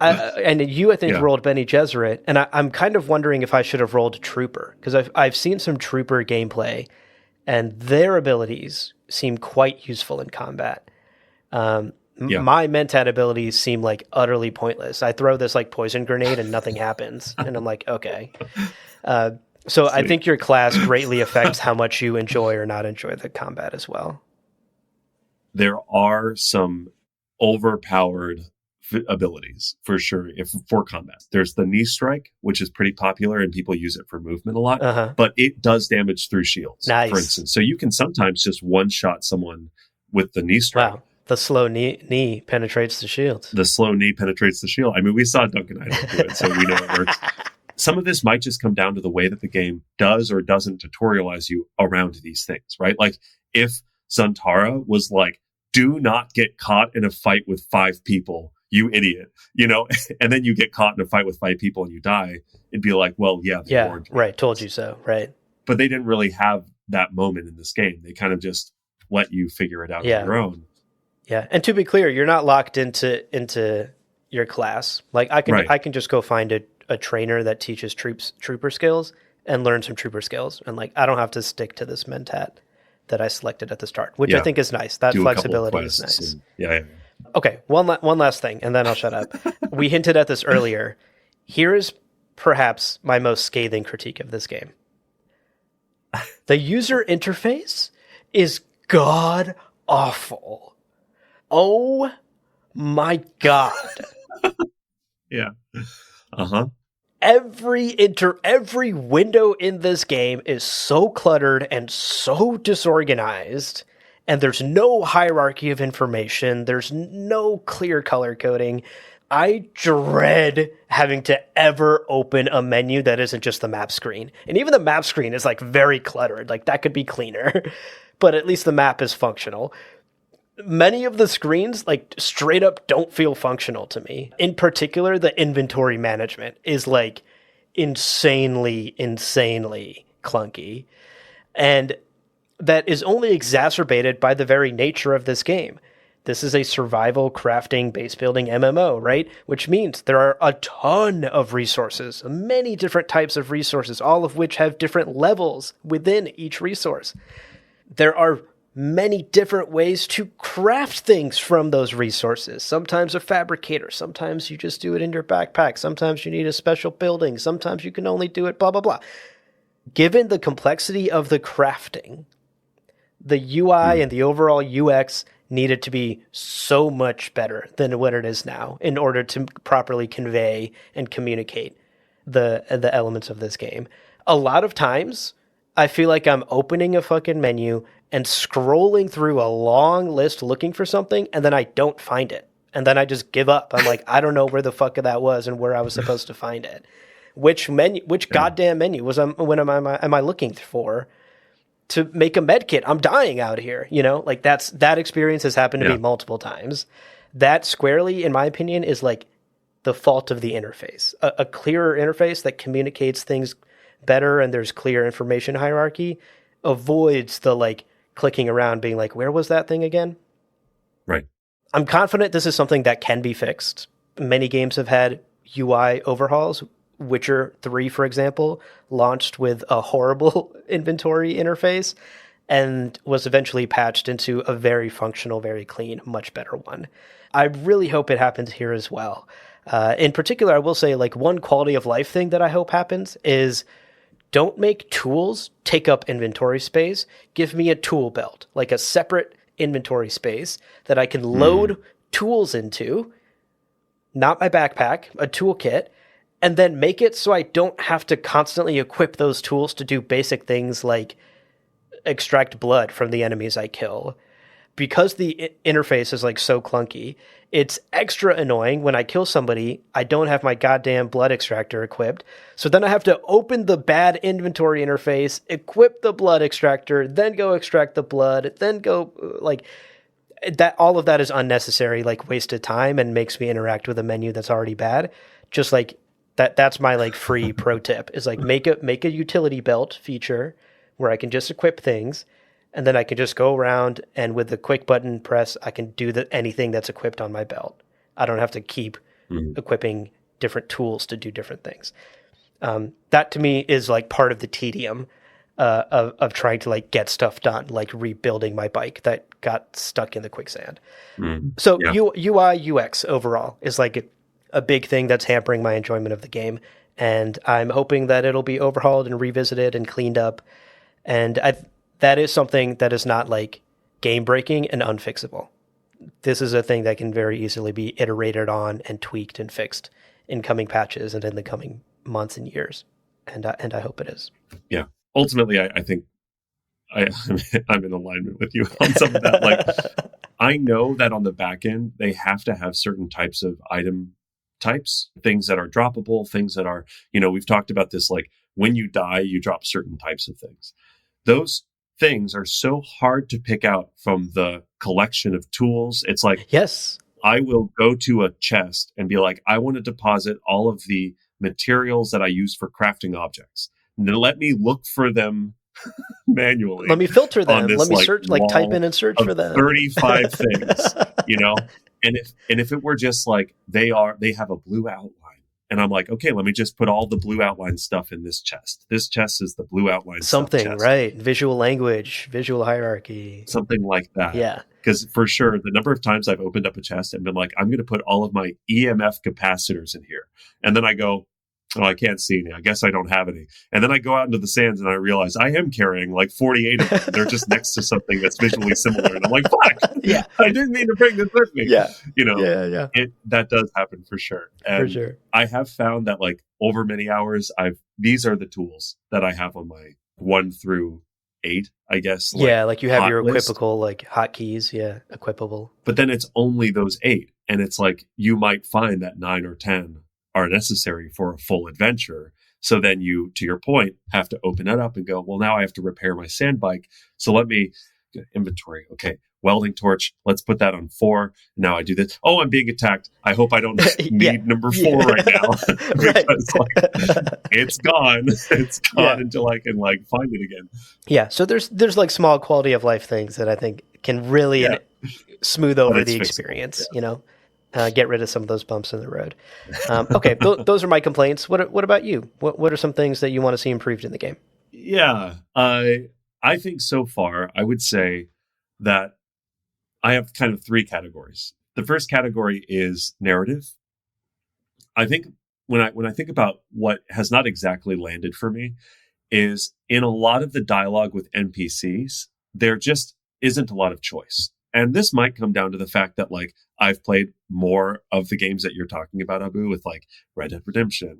I think rolled Bene Gesserit, and I'm kind of wondering if I should have rolled Trooper, because I've seen some Trooper gameplay, and their abilities seem quite useful in combat. My Mentat abilities seem like utterly pointless. I throw this like poison grenade and nothing happens, and I'm like, okay. So I think your class greatly affects how much you enjoy or not enjoy the combat as well. There are some overpowered abilities for sure for combat. There's the knee strike, which is pretty popular and people use it for movement a lot, but it does damage through shields, for instance. So you can sometimes just one-shot someone with the knee strike. Wow. The slow knee penetrates the shield. The slow knee penetrates the shield. I mean, we saw Duncan Idol do it, so we know it works. Some of this might just come down to the way that the game does or doesn't tutorialize you around these things, right? Like if Zantara was like, do not get caught in a fight with 5 people, you idiot, and then you get caught in a fight with 5 people and you die, it'd be like, well, they warned you. Right. Told you so. Right. But they didn't really have that moment in this game. They kind of just let you figure it out on your own. Yeah. And to be clear, you're not locked into your class. Like I can just go find a trainer that teaches trooper skills and learn some trooper skills. And like, I don't have to stick to this Mentat that I selected at the start, which I think is nice. That flexibility is nice. Okay. One last thing, and then I'll shut up. We hinted at this earlier. Here is perhaps my most scathing critique of this game. The user interface is god awful. Oh my God. Yeah. Every window in this game is so cluttered and so disorganized, and there's no hierarchy of information. There's no clear color coding. I dread having to ever open a menu that isn't just the map screen. And even the map screen is like very cluttered. Like that could be cleaner, but at least the map is functional. Many of the screens, like straight up don't feel functional to me. In particular, the inventory management is like insanely clunky. And that is only exacerbated by the very nature of this game. This is a survival, crafting, base building MMO, right? Which means there are a ton of resources, many different types of resources, all of which have different levels within each resource. There are many different ways to craft things from those resources. Sometimes a fabricator, sometimes you just do it in your backpack, sometimes you need a special building, sometimes you can only do it blah, blah, blah. Given the complexity of the crafting, the UI and the overall UX needed to be so much better than what it is now in order to properly convey and communicate the elements of this game. A lot of times, I feel like I'm opening a fucking menu and scrolling through a long list looking for something, and then I don't find it. And then I just give up. I'm like, I don't know where the fuck that was and where I was supposed to find it. Which goddamn menu am I looking for to make a med kit? I'm dying out here, like that experience has happened to me multiple times. That squarely, in my opinion, is like the fault of the interface. A clearer interface that communicates things better and there's clear information hierarchy avoids the like clicking around being like, where was that thing again? Right. I'm confident this is something that can be fixed. Many games have had UI overhauls. Witcher 3, for example, launched with a horrible inventory interface and was eventually patched into a very functional, very clean, much better one. I really hope it happens here as well. In particular, I will say like one quality of life thing that I hope happens is don't make tools take up inventory space. Give me a tool belt, like a separate inventory space that I can load tools into, not my backpack, a toolkit, and then make it so I don't have to constantly equip those tools to do basic things like extract blood from the enemies I kill. Because the interface is like so clunky, it's extra annoying when I kill somebody, I don't have my goddamn blood extractor equipped. So then I have to open the bad inventory interface, equip the blood extractor, then go extract the blood, then go like that. All of that is unnecessary, like wasted time, and makes me interact with a menu that's already bad. Just like that's my like free pro tip is like make a utility belt feature where I can just equip things, and then I can just go around and with the quick button press, I can do anything that's equipped on my belt. I don't have to keep equipping different tools to do different things. That to me is like part of the tedium of trying to like get stuff done, like rebuilding my bike that got stuck in the quicksand. So UI UX overall is like a big thing that's hampering my enjoyment of the game. And I'm hoping that it'll be overhauled and revisited and cleaned up. And that is something that is not like game breaking and unfixable. This is a thing that can very easily be iterated on and tweaked and fixed in coming patches and in the coming months and years. And I hope it is. Yeah. Ultimately, I think I'm in alignment with you on some of that. Like, I know that on the back end, they have to have certain types of item types, things that are droppable, things that are, we've talked about this, like when you die, you drop certain types of things. Those things are so hard to pick out from the collection of tools. It's like, yes, I will go to a chest and be like, I want to deposit all of the materials that I use for crafting objects. And then let me look for them manually. Let me filter them. This, let me search, like type in and search for them. 35 things, And if it were just like they have a blue outline, and I'm like, okay, let me just put all the blue outline stuff in this chest. This chest is the blue outline something, chest. Right? Visual language, visual hierarchy, something like that. Yeah, because for sure, the number of times I've opened up a chest and been like, I'm going to put all of my EMF capacitors in here, and then I go, oh, I can't see any. I guess I don't have any. And then I go out into the sands and I realize I am carrying like 48 of them. They're just next to something that's visually similar. And I'm like, fuck, yeah, I didn't mean to bring this with me. Yeah. Yeah. That does happen for sure. And for sure. I have found that like over many hours, these are the tools that I have on my 1 through 8, I guess. Like you have your list. equipable like hotkeys. Yeah. Equipable. But then it's only those 8. And it's like, you might find that 9 or 10 are necessary for a full adventure. So then you, to your point, have to open it up and go, well, now I have to repair my sand bike. So let me inventory. Okay. Welding torch. Let's put that on 4. Now I do this. Oh, I'm being attacked. I hope I don't need number 4 right now. Because it's gone. It's gone until I can like find it again. Yeah. So there's like small quality of life things that I think can really smooth over the experience, get rid of some of those bumps in the road. Okay, those are my complaints. What about you? What are some things that you want to see improved in the game? Yeah, I think so far, I would say that I have kind of three categories. The first category is narrative. I think when I think about what has not exactly landed for me is in a lot of the dialogue with NPCs, there just isn't a lot of choice. And this might come down to the fact that like I've played more of the games that you're talking about, Abu, with like Red Dead Redemption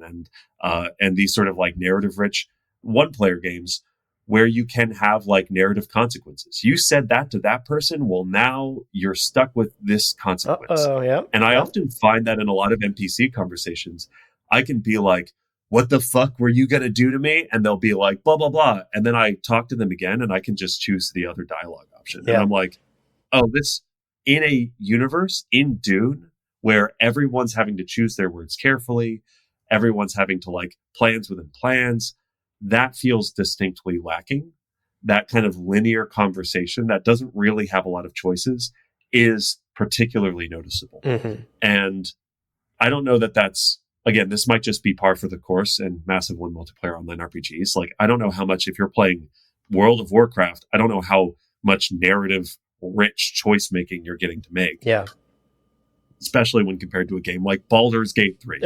and these sort of like narrative rich one player games where you can have like narrative consequences. You said that to that person. Well, now you're stuck with this consequence. Yeah. And I often find that in a lot of NPC conversations, I can be like, what the fuck were you going to do to me? And they'll be like, blah, blah, blah. And then I talk to them again and I can just choose the other dialogue option. Yeah. And I'm like, oh, this in a universe in Dune where everyone's having to choose their words carefully, everyone's having to like plans within plans, that feels distinctly lacking. That kind of linear conversation that doesn't really have a lot of choices is particularly noticeable. Mm-hmm. And I don't know that that's, again, this might just be par for the course in massive one multiplayer online RPGs. Like, I don't know how much, if you're playing World of Warcraft, I don't know how much narrative rich choice making you're getting to make. Yeah. Especially when compared to a game like Baldur's Gate 3.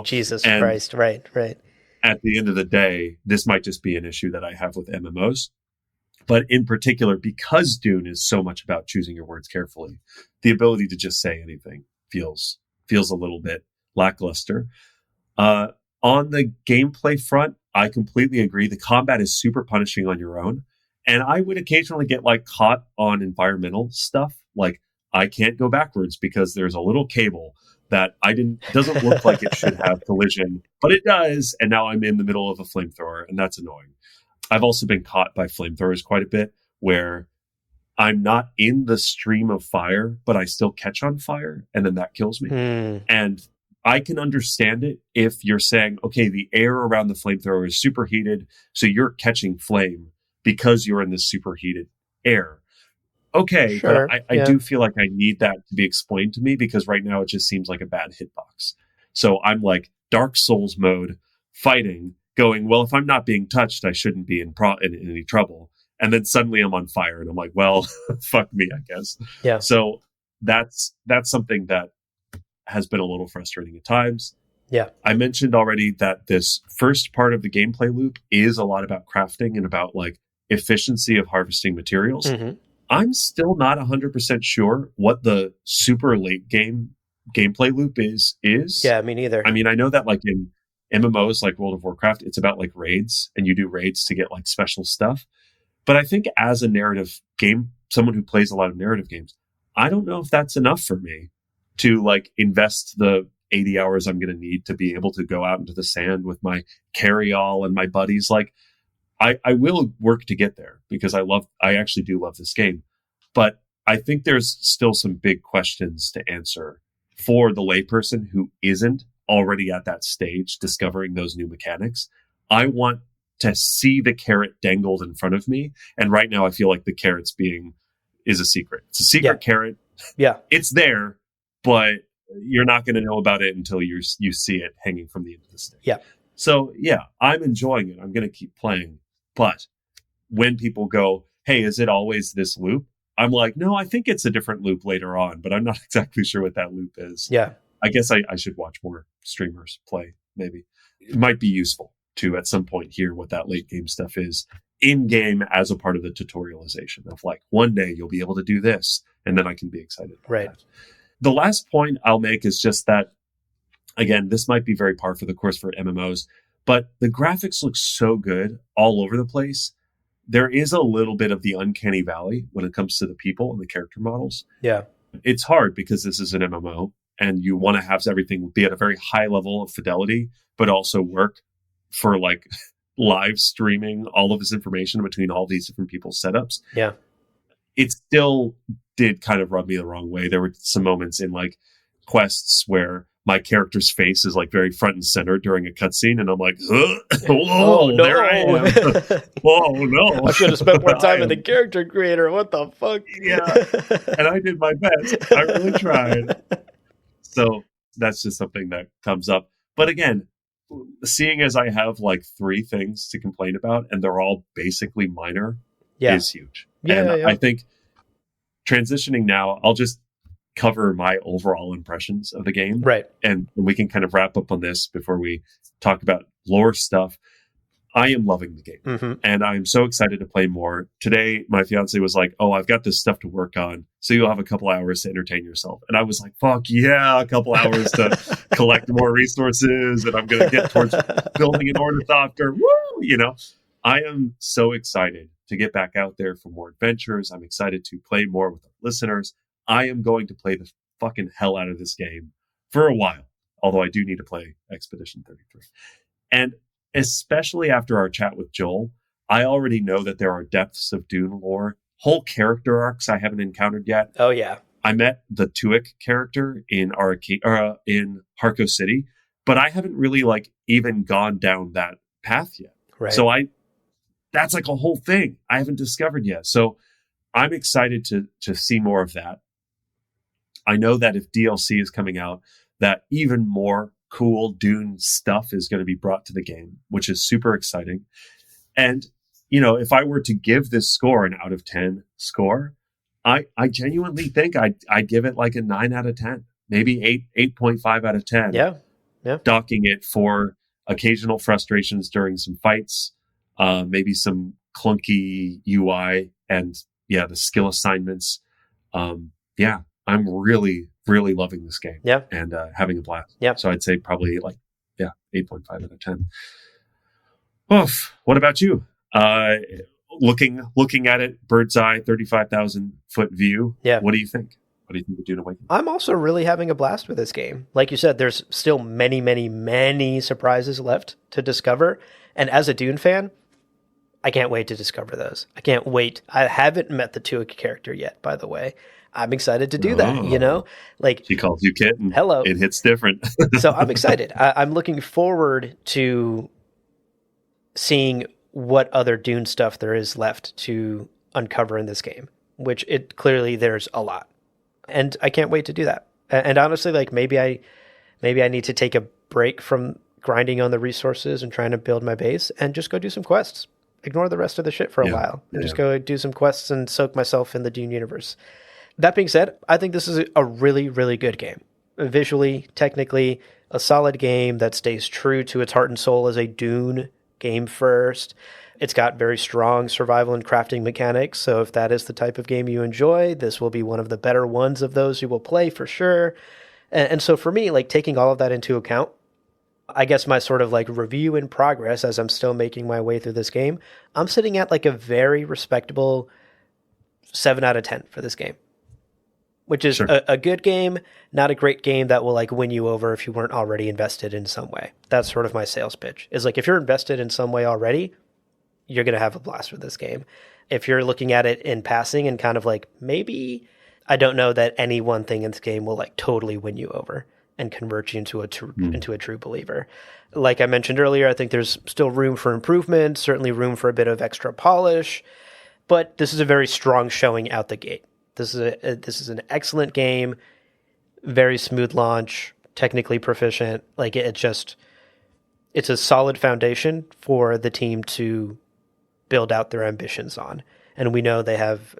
Jesus Christ. Right. At the end of the day, this might just be an issue that I have with MMOs. But in particular, because Dune is so much about choosing your words carefully, the ability to just say anything feels a little bit lackluster. On the gameplay front, I completely agree. The combat is super punishing on your own. And I would occasionally get like caught on environmental stuff. Like I can't go backwards because there's a little cable that doesn't look like it should have collision, but it does. And now I'm in the middle of a flamethrower and that's annoying. I've also been caught by flamethrowers quite a bit where I'm not in the stream of fire, but I still catch on fire and then that kills me. And I can understand it if you're saying, okay, the air around the flamethrower is superheated, so you're catching flame because you're in this superheated air. Okay, sure, but I do feel like I need that to be explained to me because right now it just seems like a bad hitbox. So I'm like Dark Souls mode, fighting, going, well, if I'm not being touched, I shouldn't be in any trouble. And then suddenly I'm on fire and I'm like, well, fuck me, I guess. Yeah. So that's something that has been a little frustrating at times. Yeah. I mentioned already that this first part of the gameplay loop is a lot about crafting and about like efficiency of harvesting materials. Mm-hmm. I'm still not 100% sure what the super late game gameplay loop is. Yeah, me neither. I mean, I know that like in MMOs like World of Warcraft, it's about like raids and you do raids to get like special stuff. But I think as a narrative game, someone who plays a lot of narrative games, I don't know if that's enough for me to like invest the 80 hours I'm going to need to be able to go out into the sand with my carry-all and my buddies. Like I will work to get there because I actually do love this game. But I think there's still some big questions to answer for the layperson who isn't already at that stage discovering those new mechanics. I want to see the carrot dangled in front of me. And right now I feel like the carrot's is a secret. It's a secret carrot. Yeah. It's there, but you're not going to know about it until you see it hanging from the end of the stick. Yeah. So yeah, I'm enjoying it. I'm going to keep playing. But when people go, hey, is it always this loop? I'm like, no, I think it's a different loop later on, but I'm not exactly sure what that loop is. Yeah. I guess I should watch more streamers play, maybe. It might be useful to, at some point, hear what that late game stuff is in-game as a part of the tutorialization of like, one day you'll be able to do this, and then I can be excited about that. The last point I'll make is just that, again, this might be very par for the course for MMOs, but the graphics look so good all over the place. There is a little bit of the uncanny valley when it comes to the people and the character models. Yeah. It's hard because this is an MMO and you want to have everything be at a very high level of fidelity, but also work for like live streaming all of this information between all these different people's setups. Yeah. It still did kind of rub me the wrong way. There were some moments in like quests where my character's face is like very front and center during a cutscene, and I'm like, oh no, there I am. Oh no, I should have spent more time with the character creator. What the fuck? Yeah, and I did my best. I really tried. So that's just something that comes up. But again, seeing as I have like 3 things to complain about, and they're all basically minor, is huge. Yeah, and I think transitioning now, I'll just cover my overall impressions of the game. Right. And we can kind of wrap up on this before we talk about lore stuff. I am loving the game, and I'm so excited to play more. Today, my fiance was like, "Oh, I've got this stuff to work on, so you'll have a couple hours to entertain yourself." And I was like, "Fuck yeah, a couple hours to collect more resources, and I'm going to get towards building an ornithopter." Woo! I am so excited to get back out there for more adventures. I'm excited to play more with our listeners. I am going to play the fucking hell out of this game for a while, although I do need to play Expedition 33. And especially after our chat with Joel, I already know that there are depths of Dune lore, whole character arcs I haven't encountered yet. Oh, yeah. I met the Tuick character in Harco City, but I haven't really even gone down that path yet. Right. So that's like a whole thing I haven't discovered yet. So I'm excited to see more of that. I know that if DLC is coming out, that even more cool Dune stuff is going to be brought to the game, which is super exciting. And, if I were to give this score an out of 10 score, I genuinely think I'd give it like a 9 out of 10, maybe 8.5 out of 10. Yeah. Docking it for occasional frustrations during some fights, maybe some clunky UI and the skill assignments. I'm really, really loving this game. Yeah. And having a blast. Yeah. So I'd say probably 8.5 out of 10. Oof. What about you? Looking at it, bird's eye, 35,000 foot view. Yeah. What do you think? What do you think of Dune Awakening? I'm also really having a blast with this game. Like you said, there's still many, many, many surprises left to discover. And as a Dune fan, I can't wait to discover those. I can't wait. I haven't met the Tuick character yet, by the way. I'm excited to do that, Like, she calls you kitten. Hello. It hits different. So I'm excited. I'm looking forward to seeing what other Dune stuff there is left to uncover in this game, which there's a lot. And I can't wait to do that. And honestly, maybe I need to take a break from grinding on the resources and trying to build my base and just go do some quests. Ignore the rest of the shit for a while and just go do some quests and soak myself in the Dune universe. That being said, I think this is a really, really good game. Visually, technically, a solid game that stays true to its heart and soul as a Dune game first. It's got very strong survival and crafting mechanics, so if that is the type of game you enjoy, this will be one of the better ones of those you will play for sure. And so for me, taking all of that into account, I guess my sort of review in progress as I'm still making my way through this game, I'm sitting at a very respectable 7 out of 10 for this game. Which is a good game, not a great game that will win you over if you weren't already invested in some way. That's sort of my sales pitch. Is if you're invested in some way already, you're going to have a blast with this game. If you're looking at it in passing and kind of maybe, I don't know that any one thing in this game will totally win you over and convert you into a true believer. Like I mentioned earlier, I think there's still room for improvement, certainly room for a bit of extra polish, but this is a very strong showing out the gate. This is an excellent game, very smooth launch, technically proficient. It's a solid foundation for the team to build out their ambitions on. And we know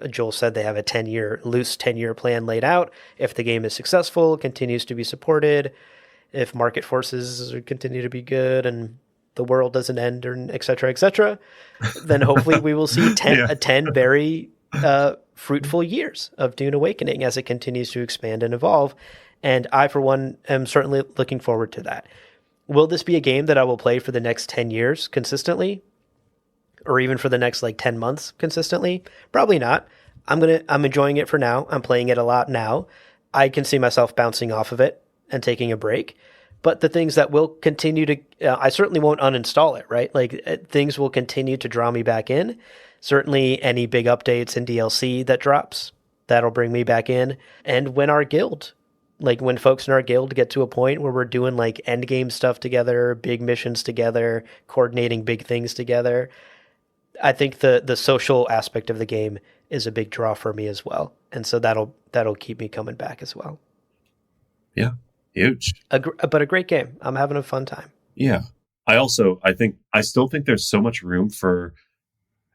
Joel said they have a loose 10-year plan laid out. If the game is successful, continues to be supported, if market forces continue to be good and the world doesn't end, or et cetera, then hopefully we will see 10 very fruitful years of Dune Awakening as it continues to expand and evolve. And I, for one, am certainly looking forward to that. Will this be a game that I will play for the next 10 years consistently? Or even for the next 10 months consistently? Probably not. I'm enjoying it for now. I'm playing it a lot now. I can see myself bouncing off of it and taking a break. But the things that will continue to, I certainly won't uninstall it, right? Things will continue to draw me back in. Certainly any big updates and DLC that drops, that'll bring me back in. And when our guild, when folks in our guild get to a point where we're doing end game stuff together, big missions together, coordinating big things together, I think the social aspect of the game is a big draw for me as well. And so that'll keep me coming back as well. Yeah. Huge. But a great game. I'm having a fun time. Yeah. I still think there's so much room for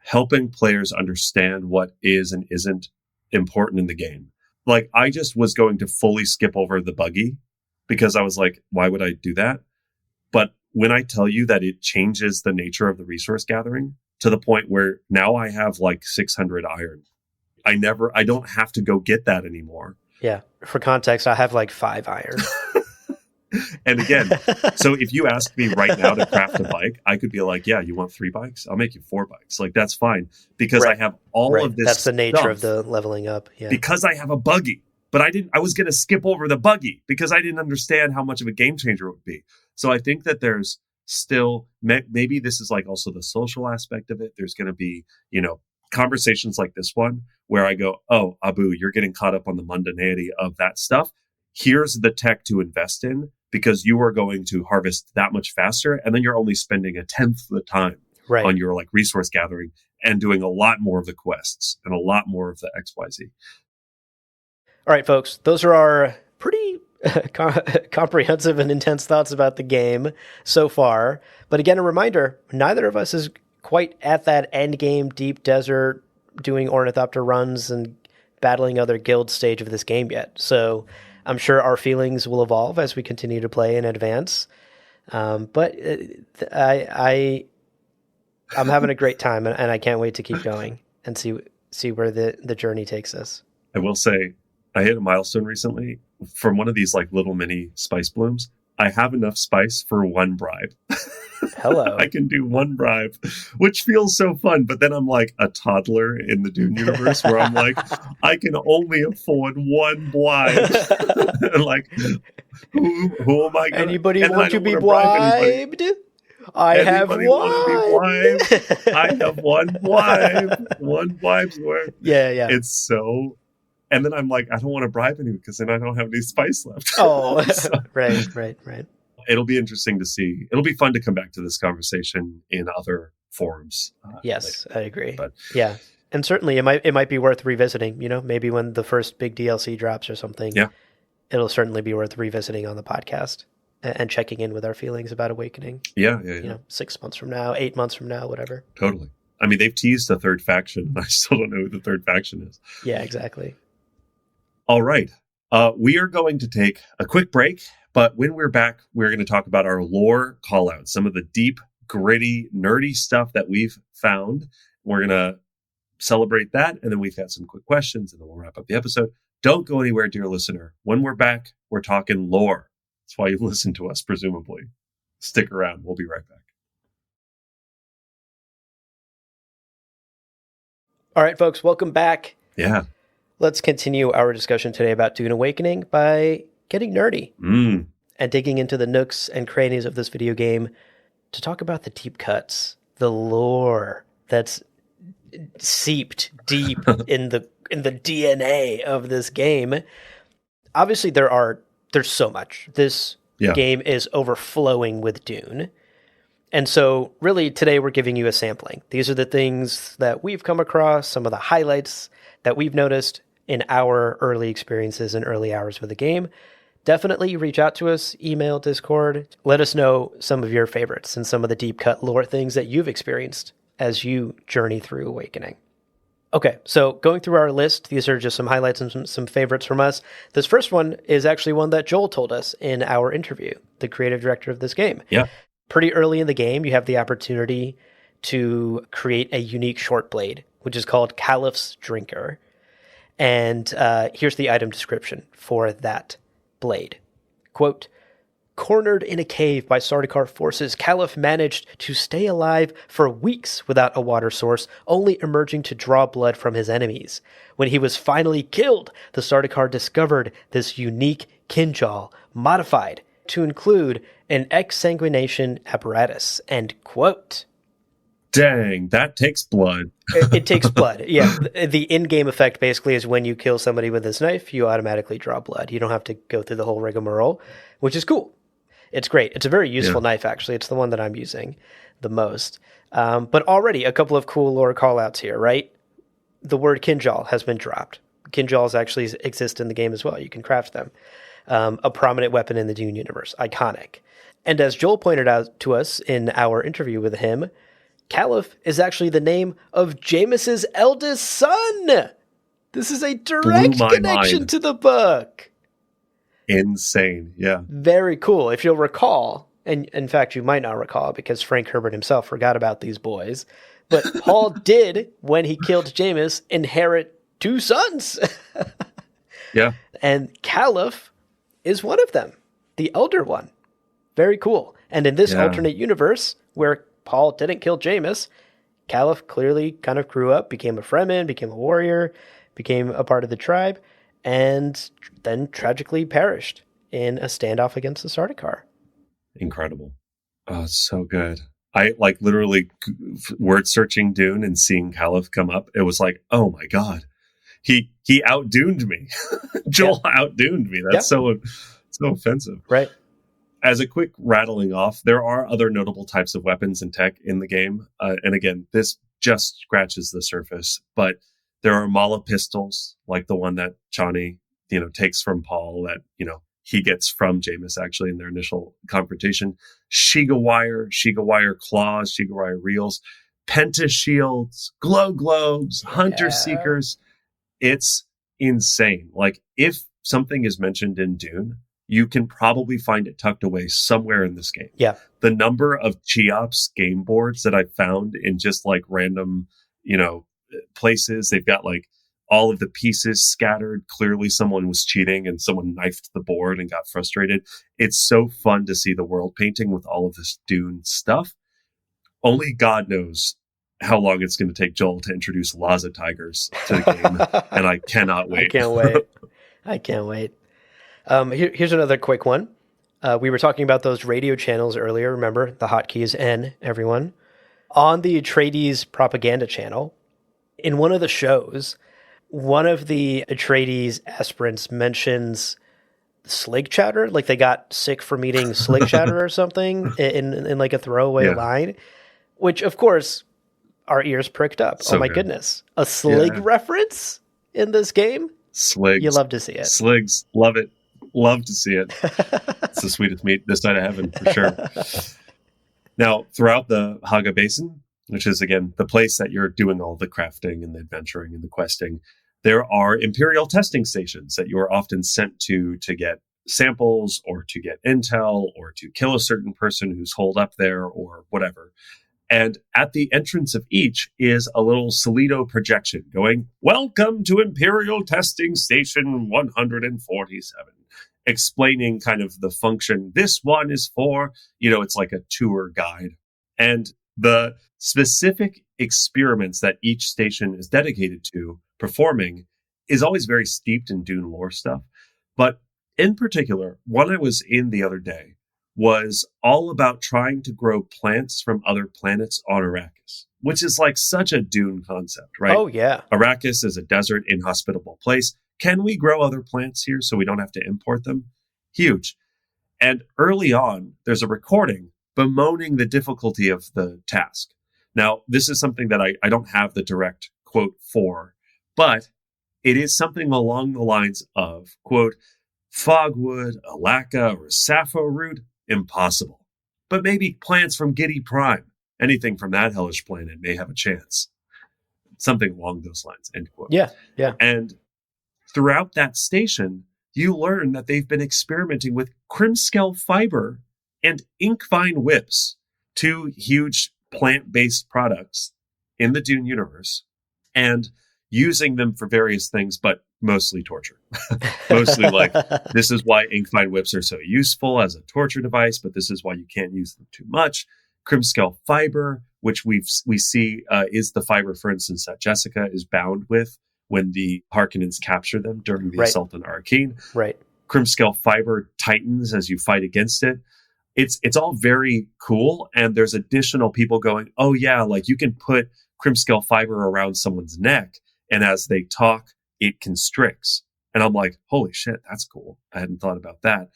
helping players understand what is and isn't important in the game. Like, I just was going to fully skip over the buggy because I was like, why would I do that? But when I tell you that it changes the nature of the resource gathering to the point where now I have like 600 iron, I don't have to go get that anymore. Yeah. For context, I have like 5 iron. And again, so if you ask me right now to craft a bike, I could be like, yeah, you want 3 bikes? I'll make you 4 bikes. Like, that's fine because I have all of this. That's the nature of the leveling up. Yeah. Because I have a buggy. But I was going to skip over the buggy because I didn't understand how much of a game changer it would be. So I think that there's still, maybe this is like also the social aspect of it. There's going to be, conversations like this one where I go, oh, Abu, you're getting caught up on the mundanity of that stuff. Here's the tech to invest in because you are going to harvest that much faster. And then you're only spending 1/10 of the time on your like resource gathering and doing a lot more of the quests and a lot more of the XYZ. All right, folks, those are our pretty comprehensive and intense thoughts about the game so far. But again, a reminder, neither of us is quite at that end game deep desert doing ornithopter runs and battling other guild stage of this game yet. So I'm sure our feelings will evolve as we continue to play and advance. But I'm having a great time, and I can't wait to keep going and see where the journey takes us. I will say, I hit a milestone recently from one of these like little mini spice blooms. I have enough spice for 1 bribe. Hello. I can do 1 bribe, which feels so fun. But then I'm like a toddler in the Dune universe where I'm like, I can only afford 1 bribe. Like, who am I going to... Anybody want to be bribed? I have 1. I have 1 bribe. 1 bribe's worth. Yeah. It's so... And then I'm like, I don't want to bribe anyone because then I don't have any spice left. Oh, so, right. It'll be interesting to see. It'll be fun to come back to this conversation in other forums. Yes, later. I agree. But yeah, and certainly it might be worth revisiting. Maybe when the first big DLC drops or something. Yeah, it'll certainly be worth revisiting on the podcast and checking in with our feelings about Awakening. Yeah. 6 months from now, 8 months from now, whatever. Totally. I mean, they've teased a 3rd faction. I still don't know who the 3rd faction is. Yeah, exactly. All right. We are going to take a quick break, but when we're back, we're going to talk about our lore callouts, some of the deep, gritty, nerdy stuff that we've found. We're going to celebrate that, and then we've got some quick questions, and then we'll wrap up the episode. Don't go anywhere, dear listener. When we're back, we're talking lore. That's why you listen to us, presumably. Stick around. We'll be right back. All right, folks, welcome back. Yeah. Let's continue our discussion today about Dune Awakening by getting nerdy and digging into the nooks and crannies of this video game to talk about the deep cuts, the lore that's seeped deep in the DNA of this game. Obviously, there's so much. This game is overflowing with Dune. And so really today we're giving you a sampling. These are the things that we've come across, some of the highlights that we've noticed in our early experiences and early hours with the game. Definitely reach out to us, email, Discord. Let us know some of your favorites and some of the deep cut lore things that you've experienced as you journey through Awakening. Okay, so going through our list, these are just some highlights and some favorites from us. This first one is actually one that Joel told us in our interview, the creative director of this game. Yeah. Pretty early in the game, you have the opportunity to create a unique short blade, which is called Caliph's Drinker. And here's the item description for that blade. Quote, cornered in a cave by Sardaukar forces, Caliph managed to stay alive for weeks without a water source, only emerging to draw blood from his enemies. When he was finally killed, the Sardaukar discovered this unique kinjal, modified to include an exsanguination apparatus. End quote. Dang, that takes blood. It takes blood. Yeah. The in-game effect basically is when you kill somebody with this knife, you automatically draw blood. You don't have to go through the whole rigmarole, which is cool. It's great. It's a very useful knife, actually. It's the one that I'm using the most. But already a couple of cool lore callouts here, right? The word kinjal has been dropped. Kinjals actually exist in the game as well. You can craft them. A prominent weapon in the Dune universe. Iconic. And as Joel pointed out to us in our interview with him, Caliph is actually the name of Jameis's eldest son. This is a direct connection to the book. Insane. Yeah. Very cool. If you'll recall, and in fact, you might not recall because Frank Herbert himself forgot about these boys, but Paul did, when he killed Jameis, inherit 2 sons. Yeah. And Caliph is one of them, the elder one. Very cool. And in this alternate universe where Paul didn't kill Jameis, Caliph clearly kind of grew up, became a Fremen, became a warrior, became a part of the tribe, and then tragically perished in a standoff against the Sardaukar. Incredible. Oh, it's so good. I like literally word searching Dune and seeing Caliph come up. It was like, oh my God, he outduned me. Joel outduned me. That's so offensive. Right. As a quick rattling off, there are other notable types of weapons and tech in the game. And again, this just scratches the surface, but there are Mala pistols, like the one that Chani, takes from Paul that, he gets from Jameis actually in their initial confrontation. Shiga wire claws, Shiga wire reels, penta shields, glow globes, hunter seekers. It's insane. Like if something is mentioned in Dune, you can probably find it tucked away somewhere in this game. Yeah. The number of Cheops game boards that I found in just like random, places, they've got like all of the pieces scattered. Clearly someone was cheating and someone knifed the board and got frustrated. It's so fun to see the world painting with all of this Dune stuff. Only God knows how long it's going to take Joel to introduce Laza tigers to the game. And I cannot wait. I can't wait. Here's another quick one. We were talking about those radio channels earlier. Remember, the hotkey is N, everyone. On the Atreides propaganda channel, in one of the shows, one of the Atreides aspirants mentions Slig chatter, like they got sick from eating Slig chatter or something in like a throwaway line, which of course our ears pricked up. So oh my goodness. A Slig reference in this game? Sligs. You love to see it. Sligs. Love it. Love to see it. It's the sweetest meat this side of heaven for sure. Now, throughout the Haga Basin, which is, again, the place that you're doing all the crafting and the adventuring and the questing, there are Imperial testing stations that you are often sent to get samples or to get intel or to kill a certain person who's holed up there or whatever. And at the entrance of each is a little Solido projection going, "Welcome to Imperial Testing Station 147," explaining kind of the function this one is for. It's like a tour guide. And the specific experiments that each station is dedicated to performing is always very steeped in Dune lore stuff. But in particular, one I was in the other day was all about trying to grow plants from other planets on Arrakis, which is like such a Dune concept, right? Oh, yeah. Arrakis is a desert, inhospitable place. Can we grow other plants here so we don't have to import them? Huge. And early on, there's a recording bemoaning the difficulty of the task. Now, this is something that I don't have the direct quote for, but it is something along the lines of, quote, "Fogwood, alaca, or sappho root, impossible. But maybe plants from Giddy Prime, anything from that hellish planet may have a chance." Something along those lines, end quote. Yeah, yeah. And throughout that station, you learn that they've been experimenting with crimscale fiber and inkvine whips, 2 huge plant-based products in the Dune universe, and using them for various things, but mostly torture. Mostly like, this is why inkvine whips are so useful as a torture device, but this is why you can't use them too much. Crimscale fiber, which we see is the fiber, for instance, that Jessica is bound with when the Harkonnens capture them during the assault on Arrakeen. Right. Crimscale fiber tightens as you fight against it. It's all very cool. And there's additional people going, oh yeah, like you can put crimscale fiber around someone's neck, and as they talk, it constricts. And I'm like, holy shit, that's cool. I hadn't thought about that.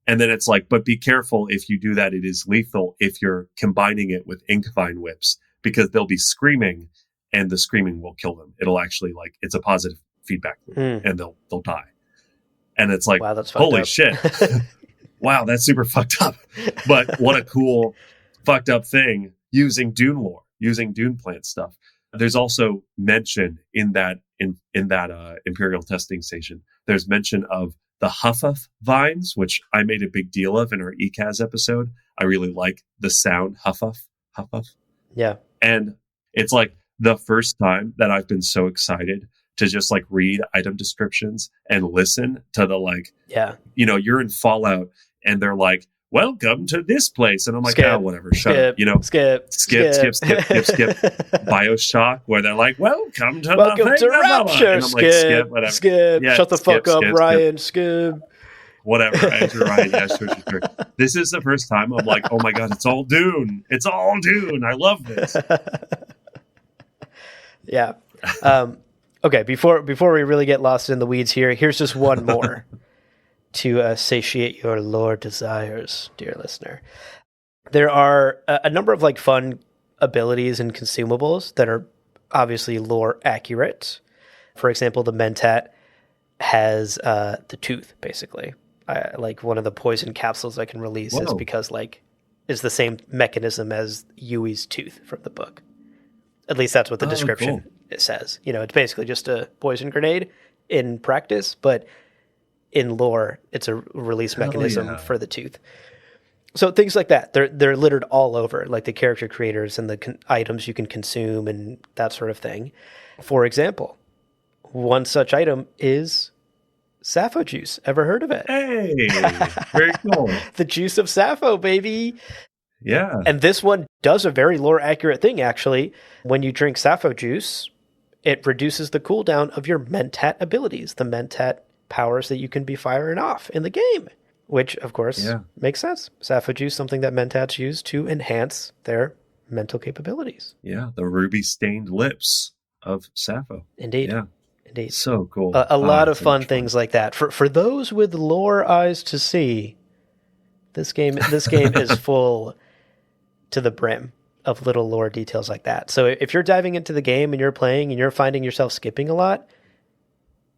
And then it's like, but be careful if you do that. It is lethal if you're combining it with inkvine whips, because they'll be screaming and the screaming will kill them. It'll actually like, it's a positive feedback loop and they'll die. And it's like, wow, that's holy shit. Wow, that's super fucked up. But what a cool fucked up thing using Dune lore, using Dune plant stuff. There's also mention in that Imperial testing station. There's mention of the Huffuff vines, which I made a big deal of in our ECAS episode. I really like the sound Huffuff. Yeah. And it's like the first time that I've been so excited to just like read item descriptions and listen to the like, you're in Fallout and they're like, welcome to this place. And I'm like, whatever, shut up. Skip. BioShock, where they're like, welcome to Rapture. And I'm like, skip, whatever. Skip. Yeah, shut the fuck up, Ryan. Skip. Whatever, Andrew Ryan. Yeah, sure. This is the first time I'm like, oh my God, it's all Dune. It's all Dune. I love this. Yeah. Okay, before we really get lost in the weeds here, here's just one more to satiate your lore desires, dear listener. There are a number of like fun abilities and consumables that are obviously lore accurate. For example, the Mentat has the tooth, basically. Like one of the poison capsules I can release is because like is the same mechanism as Yui's tooth from the book. At least that's what the description it says. It's basically just a poison grenade in practice, but in lore, it's a release mechanism for the tooth. So things like that, they're littered all over, like the character creators and the items you can consume and that sort of thing. For example, one such item is Sappho juice. Ever heard of it? Hey, very cool. The juice of Sappho, baby. Yeah. And this one does a very lore accurate thing, actually. When you drink Sappho juice, it reduces the cooldown of your Mentat abilities, the Mentat powers that you can be firing off in the game, which, of course, makes sense. Sappho juice, something that Mentats use to enhance their mental capabilities. Yeah, the ruby-stained lips of Sappho. Indeed. Yeah. Indeed. So cool. A lot of fun things like that. For those with lore eyes to see, this game is full to the brim of little lore details like that. So if you're diving into the game and you're playing and you're finding yourself skipping a lot,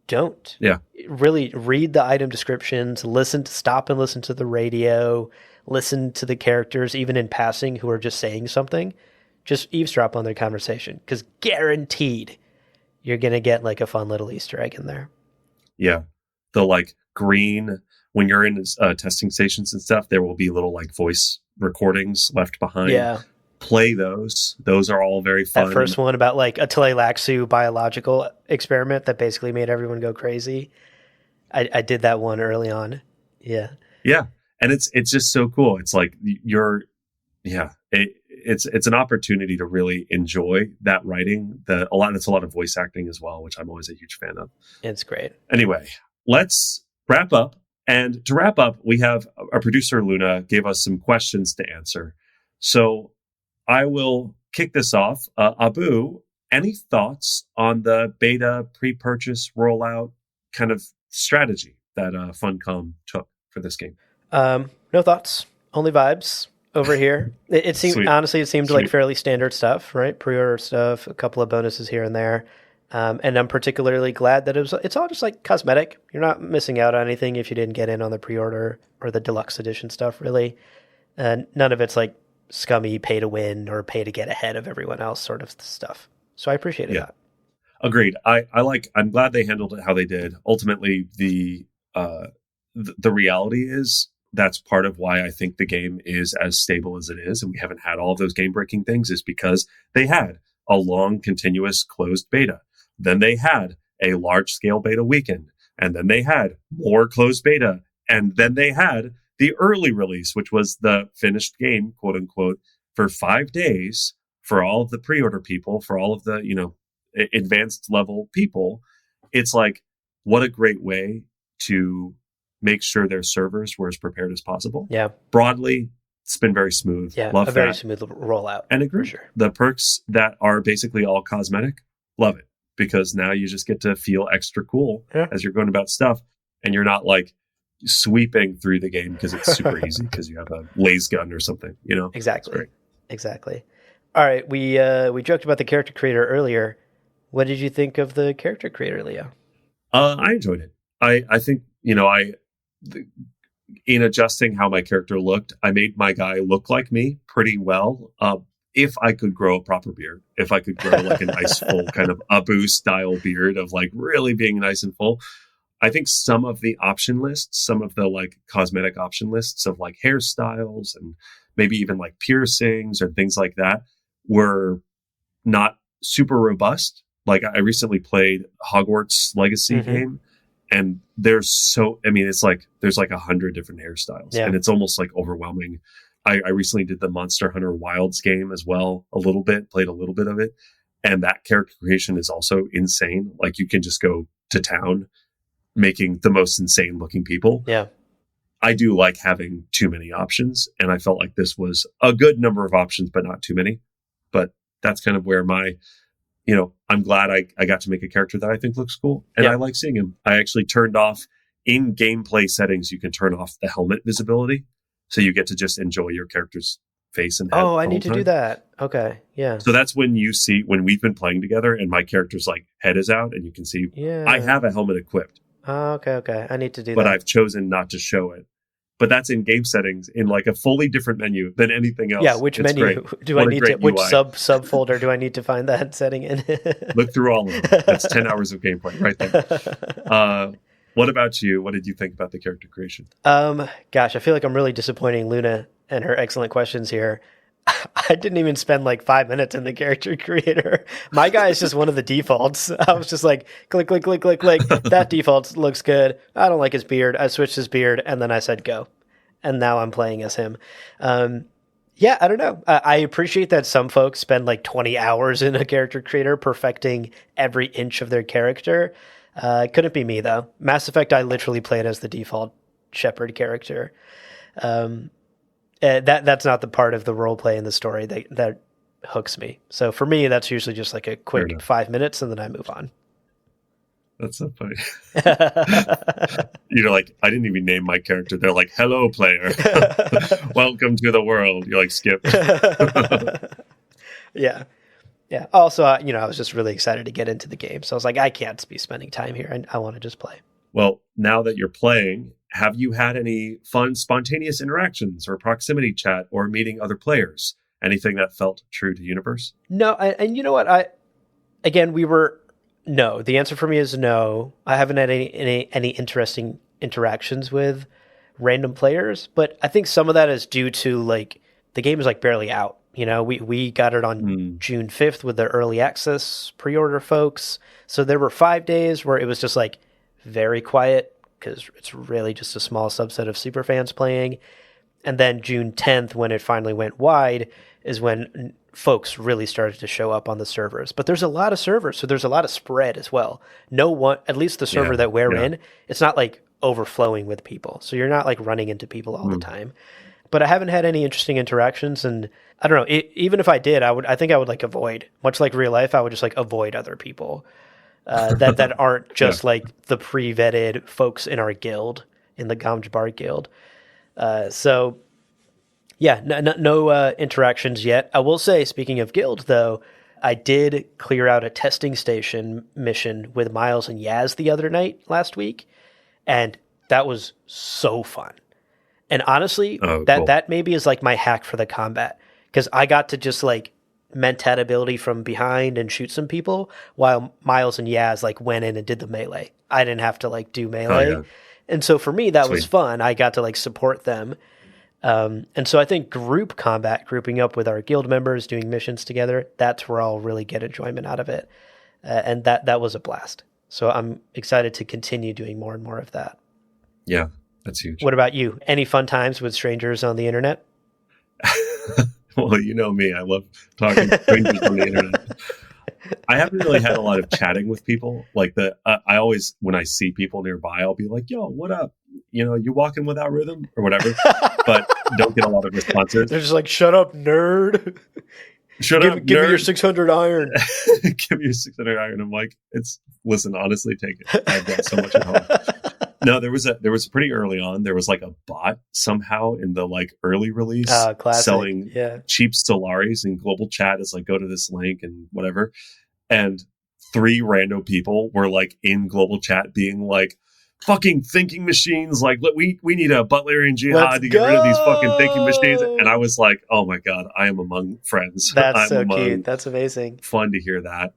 don't. Yeah. Really read the item descriptions, stop and listen to the radio, listen to the characters, even in passing, who are just saying something. Just eavesdrop on their conversation, because guaranteed you're going to get like a fun little Easter egg in there. Yeah. The like green, when you're in testing stations and stuff, there will be little like voice recordings left behind. Yeah. Play those. Those are all very fun. That first one about like a Tleilaxu biological experiment that basically made everyone go crazy. I did that one early on. Yeah. Yeah. And it's just so cool. It's like it's an opportunity to really enjoy that writing. It's a lot of voice acting as well, which I'm always a huge fan of. It's great. Anyway, let's wrap up. And to wrap up, we have our producer, Luna, gave us some questions to answer. So I will kick this off. Abu, any thoughts on the beta pre-purchase rollout kind of strategy that Funcom took for this game? No thoughts, only vibes over here. It seemed honestly, like fairly standard stuff, right? Pre-order stuff, a couple of bonuses here and there. And I'm particularly glad that it's all just like cosmetic. You're not missing out on anything if you didn't get in on the pre-order or the deluxe edition stuff, really. None of it's like scummy pay to win or pay to get ahead of everyone else sort of stuff. So I appreciated that. Agreed. I'm glad they handled it how they did. Ultimately, the reality is that's part of why I think the game is as stable as it is, and we haven't had all of those game-breaking things, is because they had a long, continuous closed beta. Then they had a large-scale beta weekend, and then they had more closed beta, and then they had the early release, which was the finished game, quote unquote, for 5 days for all of the pre-order people, for all of the, advanced level people. It's like, what a great way to make sure their servers were as prepared as possible. Yeah. Broadly, it's been very smooth. Yeah, love very smooth rollout. And agree. For sure. The perks that are basically all cosmetic, love it. Because now you just get to feel extra cool as you're going about stuff. And you're not like sweeping through the game because it's super easy because you have a laser gun or something, Exactly. All right. We joked about the character creator earlier. What did you think of the character creator, Leo? I enjoyed it. I think, in adjusting how my character looked, I made my guy look like me pretty well. if I could grow a proper beard, if I could grow like a nice full kind of Abu style beard of like really being nice and full, I think some of the option lists, some of the like cosmetic option lists of like hairstyles and maybe even like piercings or things like that were not super robust. Like I recently played Hogwarts Legacy game, and it's like there's like 100 different hairstyles, and it's almost like overwhelming. I recently did the Monster Hunter Wilds game as well, played a little bit of it, and that character creation is also insane. Like you can just go to town making the most insane looking people. Yeah. I do like having too many options, and I felt like this was a good number of options, but not too many. But that's kind of where I'm glad I got to make a character that I think looks cool, and I like seeing him. I actually turned off, in gameplay settings, you can turn off the helmet visibility, so you get to just enjoy your character's face and head. Oh, I need to do that. Okay, yeah. So that's when we've been playing together and my character's like head is out and you can see I have a helmet equipped. Oh, okay. I need to do that. But I've chosen not to show it. But that's in game settings in like a fully different menu than anything else. Yeah, which menu do I need to, which subfolder do I need to find that setting in? Look through all of them. That's 10 hours of gameplay right there. What about you? What did you think about the character creation? Gosh, I feel like I'm really disappointing Luna and her excellent questions here. I didn't even spend like 5 minutes in the character creator. My guy is just one of the defaults. I was just like, click. That default looks good. I don't like his beard. I switched his beard and then I said go. And now I'm playing as him. Yeah, I don't know. I appreciate that some folks spend like 20 hours in a character creator perfecting every inch of their character. Couldn't be me though. Mass Effect, I literally played as the default Shepard character. That's not the part of the role play in the story that hooks me. So for me, that's usually just like a quick 5 minutes and then I move on. That's so funny. You're like, I didn't even name my character. They're like, hello, player. Welcome to the world. You're like, skip. Yeah. Also, I was just really excited to get into the game. So I was like, I can't be spending time here. And I want to just play. Well, now that you're playing, have you had any fun, spontaneous interactions or proximity chat or meeting other players? Anything that felt true to universe? No. And you know what? No. The answer for me is no. I haven't had any interesting interactions with random players, but I think some of that is due to like the game is like barely out. We got it on June 5th with the early access pre-order folks. So there were 5 days where it was just like very quiet because it's really just a small subset of super fans playing. And then June 10th, when it finally went wide, is when folks really started to show up on the servers. But there's a lot of servers, so there's a lot of spread as well. No one, at least the server that we're in, it's not like overflowing with people. So you're not like running into people all the time. But I haven't had any interesting interactions, and I don't know. Even if I did, I think I would like avoid, much like real life. I would just like avoid other people that aren't just like the pre-vetted folks in our guild, in the Gamjabar guild. So yeah, no interactions yet. I will say, speaking of guild, though, I did clear out a testing station mission with Miles and Yaz the other night last week, and that was so fun. And honestly, cool. that maybe is like my hack for the combat, because I got to just like mentat ability from behind and shoot some people while Miles and Yaz like went in and did the melee. I didn't have to like do melee. Oh, yeah. And so for me, that was fun. I got to like support them. And so I think group combat, grouping up with our guild members, doing missions together, that's where I'll really get enjoyment out of it. And that was a blast. So I'm excited to continue doing more and more of that. Yeah. That's huge. What about you? Any fun times with strangers on the internet? Well, you know me. I love talking to strangers on the internet. I haven't really had a lot of chatting with people. Like I always, when I see people nearby, I'll be like, yo, what up? You walking without rhythm or whatever, but don't get a lot of responses. They're just like, shut up, nerd. Give me your 600 iron. Give me your 600 iron. I'm like, listen, honestly, take it. I've got so much at home. No, there was pretty early on. There was like a bot somehow in the like early release selling cheap Stellaris in global chat as like, go to this link and whatever. And 3 random people were like in global chat being like, fucking thinking machines. Like, we need a Butlerian jihad Let's to get rid of these fucking thinking go! machines. And I was like, oh my God, I am among friends. That's I'm so among cute. That's amazing. Fun to hear that.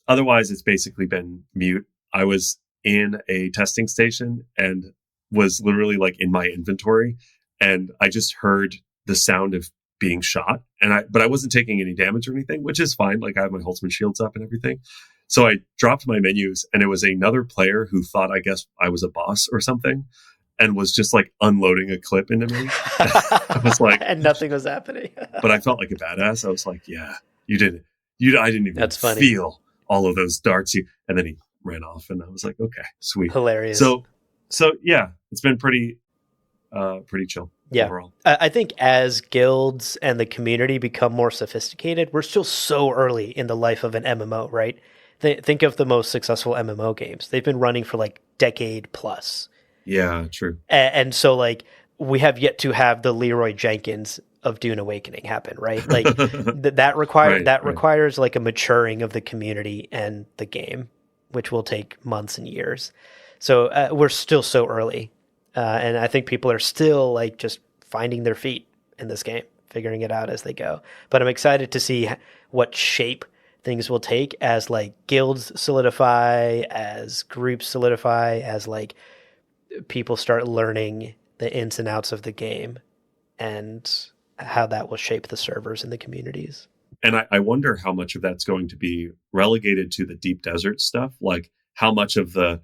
Otherwise, it's basically been mute. I was in a testing station and was literally like in my inventory, and I just heard the sound of being shot, but I wasn't taking any damage or anything, which is fine. Like, I have my Holtzman shields up and everything. So I dropped my menus, and it was another player who thought, I guess, I was a boss or something, and was just like unloading a clip into me. I was like, and nothing was happening. but I felt like a badass. I was like, yeah, you did it. I didn't even That's funny. feel all of those darts. And then he ran off, and I was like, okay, sweet. Hilarious. So yeah, it's been pretty chill. Yeah. Overall. I think as guilds and the community become more sophisticated, we're still so early in the life of an MMO, right? Think of the most successful MMO games. They've been running for like decade plus. Yeah, true. And so like we have yet to have the Leroy Jenkins of Dune Awakening happen, right? Like that requires like a maturing of the community and the game, which will take months and years. So we're still so early. And I think people are still like just finding their feet in this game, figuring it out as they go. But I'm excited to see what shape things will take as like guilds solidify, as groups solidify, as like people start learning the ins and outs of the game and how that will shape the servers and the communities. And I wonder how much of that's going to be relegated to the deep desert stuff, like how much of the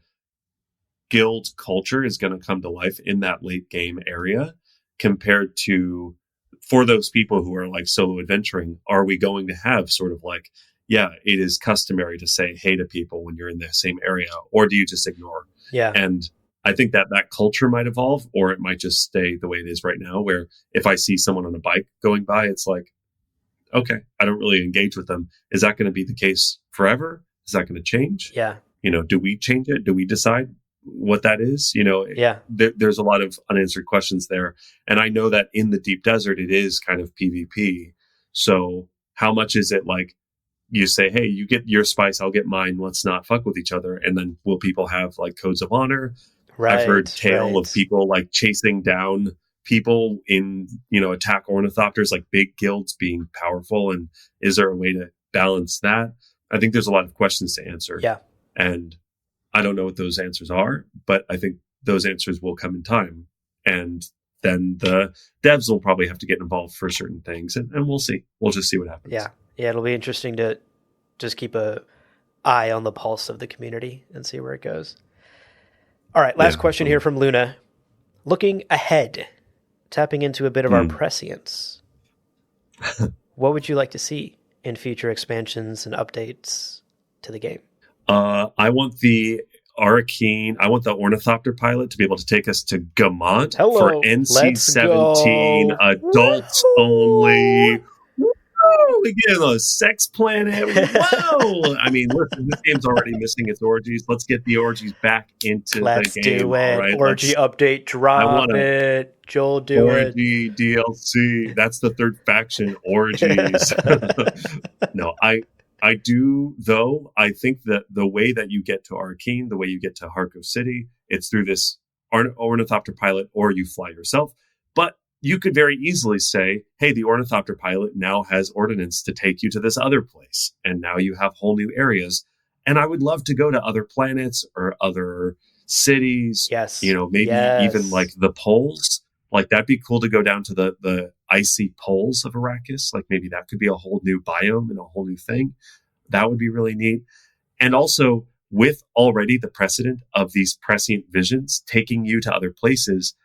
guild culture is going to come to life in that late game area compared to for those people who are like solo adventuring. Are we going to have sort of like, yeah, it is customary to say hey to people when you're in the same area, or do you just ignore? Yeah. And I think that culture might evolve, or it might just stay the way it is right now, where if I see someone on a bike going by, it's like, okay, I don't really engage with them. Is that going to be the case forever? Is that going to change? Yeah. Do we change it? Do we decide what that is? Yeah. There's a lot of unanswered questions there. And I know that in the deep desert, it is kind of PvP. So how much is it like you say, hey, you get your spice, I'll get mine. Let's not fuck with each other. And then will people have like codes of honor? Right, I've heard tale of people like chasing down people in, attack ornithopters, like big guilds being powerful. And is there a way to balance that? I think there's a lot of questions to answer. Yeah. And I don't know what those answers are, but I think those answers will come in time. And then the devs will probably have to get involved for certain things. And we'll see. We'll just see what happens. Yeah. Yeah. It'll be interesting to just keep a eye on the pulse of the community and see where it goes. All right. Last question here from Luna. Looking ahead, tapping into a bit of our prescience. What would you like to see in future expansions and updates to the game? I want the ornithopter pilot to be able to take us to Gamont for NC-17 adults only. Woo! We get a sex planet. Whoa! I mean, listen, this game's already missing its orgies. Let's get the orgies back into the game. Do it. Right? Orgy update. Drop it. Joel, do orgy it. DLC. That's the third faction. Orgies. No, I do, though. I think that the way that you get to Arcane, the way you get to Harkov City, it's through this ornithopter pilot, or you fly yourself. But you could very easily say, hey, the ornithopter pilot now has ordnance to take you to this other place. And now you have whole new areas. And I would love to go to other planets or other cities. Yes. Maybe even like the poles. Like, that'd be cool to go down to the icy poles of Arrakis. Like, maybe that could be a whole new biome and a whole new thing. That would be really neat. And also, with already the precedent of these prescient visions taking you to other places,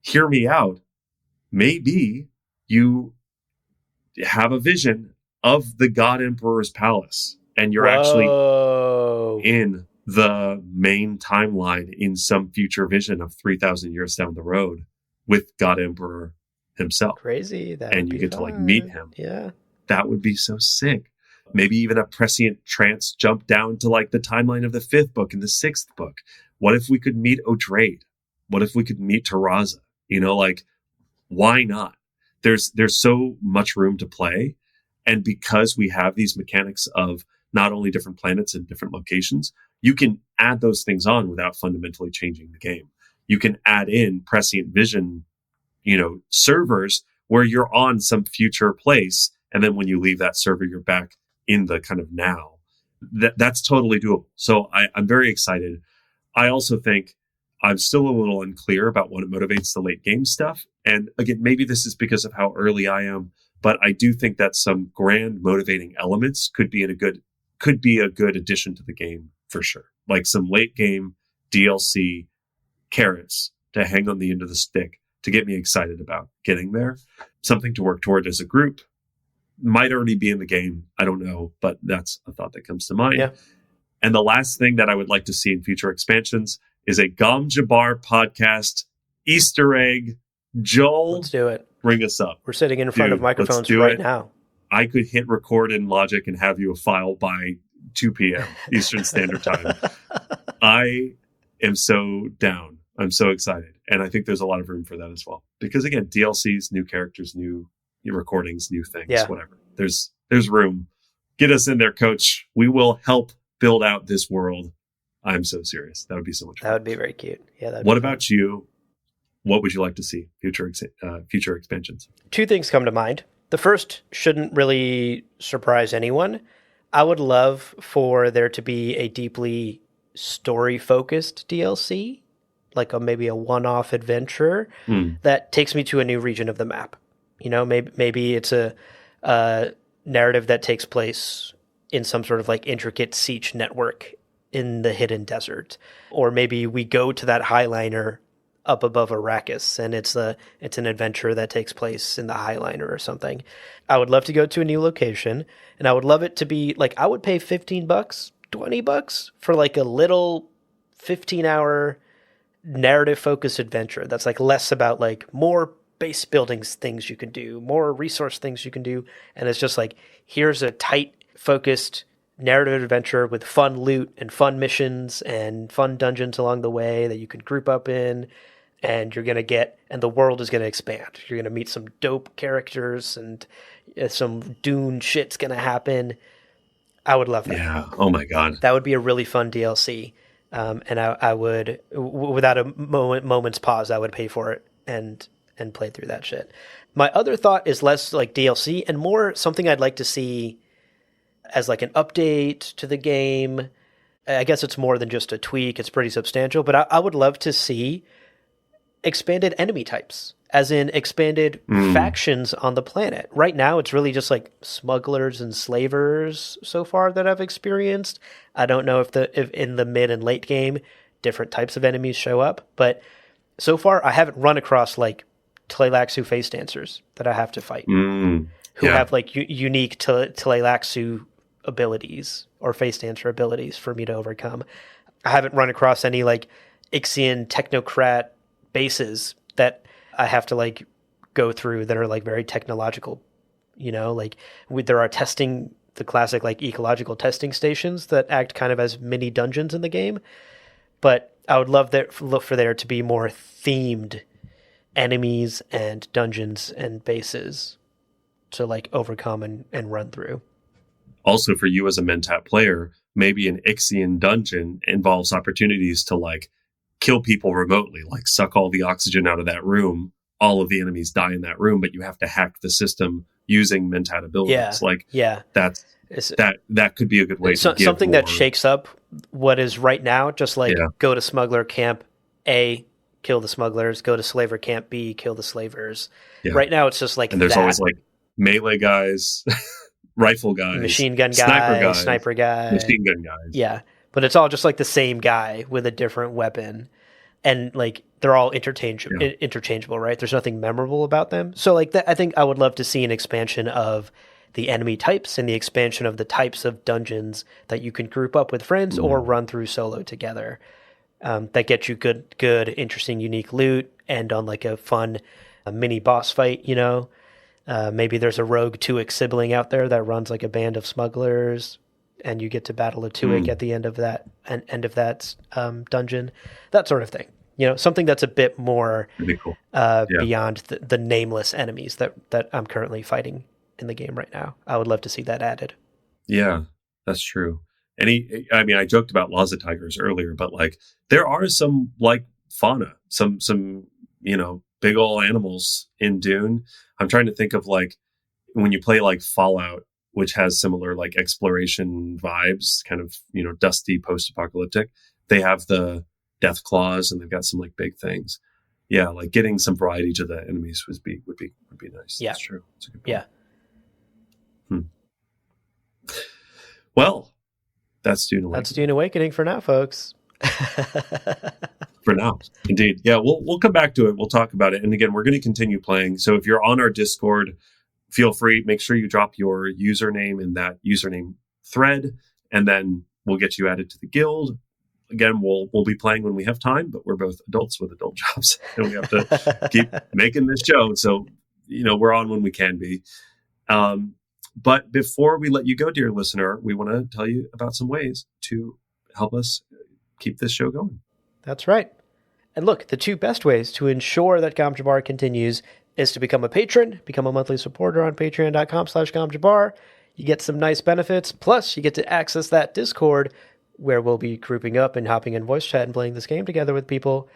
hear me out. Maybe you have a vision of the God Emperor's palace, and you're actually in the main timeline in some future vision of 3,000 years down the road with God Emperor himself. Crazy. And you get to like meet him. Yeah. That would be so sick. Maybe even a prescient trance jump down to like the timeline of the 5th book and the 6th book. What if we could meet Odrade? What if we could meet Terraza? Why not? There's so much room to play. And because we have these mechanics of not only different planets and different locations, you can add those things on without fundamentally changing the game. You can add in prescient vision, servers where you're on some future place. And then when you leave that server, you're back in the kind of now. That's totally doable. So I'm very excited. I also think I'm still a little unclear about what motivates the late game stuff. And again, maybe this is because of how early I am, but I do think that some grand motivating elements could be a good addition to the game for sure. Like some late game DLC carrots to hang on the end of the stick to get me excited about getting there. Something to work toward as a group. Might already be in the game. I don't know, but that's a thought that comes to mind. Yeah. And the last thing that I would like to see in future expansions is a Gom Jabbar podcast Easter egg. Joel, let's do it. Bring us up. We're sitting in front of microphones right now. I could hit record in Logic and have you a file by 2 p.m. Eastern Standard Time. I am so down. I'm so excited. And I think there's a lot of room for that as well. Because again, DLCs, new characters, new recordings, new things, whatever. There's room. Get us in there, coach. We will help build out this world. I'm so serious. That would be so much fun. That would be very cute. Yeah. What about you? What would you like to see future expansions? 2 things come to mind. The first shouldn't really surprise anyone. I would love for there to be a deeply story-focused DLC, like maybe a one-off adventure that takes me to a new region of the map. Maybe it's a narrative that takes place in some sort of like intricate Sietch network in the hidden desert. Or maybe we go to that highliner up above Arrakis, and it's an adventure that takes place in the highliner or something. I would love to go to a new location, and I would love it to be like, I would pay $15, $20 for like a little 15-hour narrative-focused adventure that's like less about like more base buildings things you can do, more resource things you can do, and it's just like, here's a tight, focused narrative adventure with fun loot and fun missions and fun dungeons along the way that you can group up in, and and the world is going to expand. You're going to meet some dope characters, and some Dune shit's going to happen. I would love that. Yeah. Oh my God. That would be a really fun DLC. And I would, without a moment's pause, I would pay for it and play through that shit. My other thought is less like DLC and more something I'd like to see as like an update to the game. I guess it's more than just a tweak. It's pretty substantial, but I would love to see expanded enemy types, as in expanded factions on the planet. Right now, it's really just like smugglers and slavers so far that I've experienced. I don't know if in the mid and late game, different types of enemies show up, but so far I haven't run across like Tleilaxu face dancers that I have to fight who have like unique Tleilaxu abilities or face dancer abilities for me to overcome. I haven't run across any like Ixian technocrat bases that I have to like go through that are like very technological, like there are the classic like ecological testing stations that act kind of as mini dungeons in the game. But I would look for there to be more themed enemies and dungeons and bases to like overcome and run through. Also, for you as a Mentat player, maybe an Ixian dungeon involves opportunities to like kill people remotely, like suck all the oxygen out of that room. All of the enemies die in that room, but you have to hack the system using Mentat abilities. That could be a good way to give something that shakes up what is right now. Just like go to smuggler camp A, kill the smugglers. Go to slaver camp B, kill the slavers. Yeah. Right now, it's just like, and there's always like melee guys, rifle guys, machine gun sniper guy, machine gun guys. Yeah, but it's all just like the same guy with a different weapon. And like they're all interchangeable, right? There's nothing memorable about them. So like that, I think I would love to see an expansion of the enemy types and the expansion of the types of dungeons that you can group up with friends or run through solo together. That get you good, interesting, unique loot, and on like a fun mini boss fight. Maybe there's a rogue Tuic sibling out there that runs like a band of smugglers, and you get to battle a Tuic at the end of that dungeon, that sort of thing. Something that's a bit more cool. Beyond the nameless enemies that I'm currently fighting in the game right now. I would love to see that added. Yeah, that's true. I joked about Laza tigers earlier, but like there are some like fauna, some big old animals in Dune. I'm trying to think of like when you play like Fallout, which has similar like exploration vibes, kind of, dusty post-apocalyptic. They have the death claws and they've got some like big things. Yeah, like getting some variety to the enemies would be nice. Yeah. That's true. That's a good Yeah. point. Well, that's Dune Awakening. That's Dune Awakening for now, folks. For now, indeed. Yeah, we'll come back to it. We'll talk about it. And again, we're going to continue playing. So if you're on our Discord, feel free. Make sure you drop your username in that username thread, and then we'll get you added to the guild. Again, we'll be playing when we have time, but we're both adults with adult jobs, and we have to keep making this show. So, we're on when we can be. But before we let you go, dear listener, we want to tell you about some ways to help us keep this show going. That's right. And look, the two best ways to ensure that Gamjabar continues is to become a patron, become a monthly supporter on patreon.com/Gamjabar. You get some nice benefits. Plus, you get to access that Discord where we'll be grouping up and hopping in voice chat and playing this game together with people.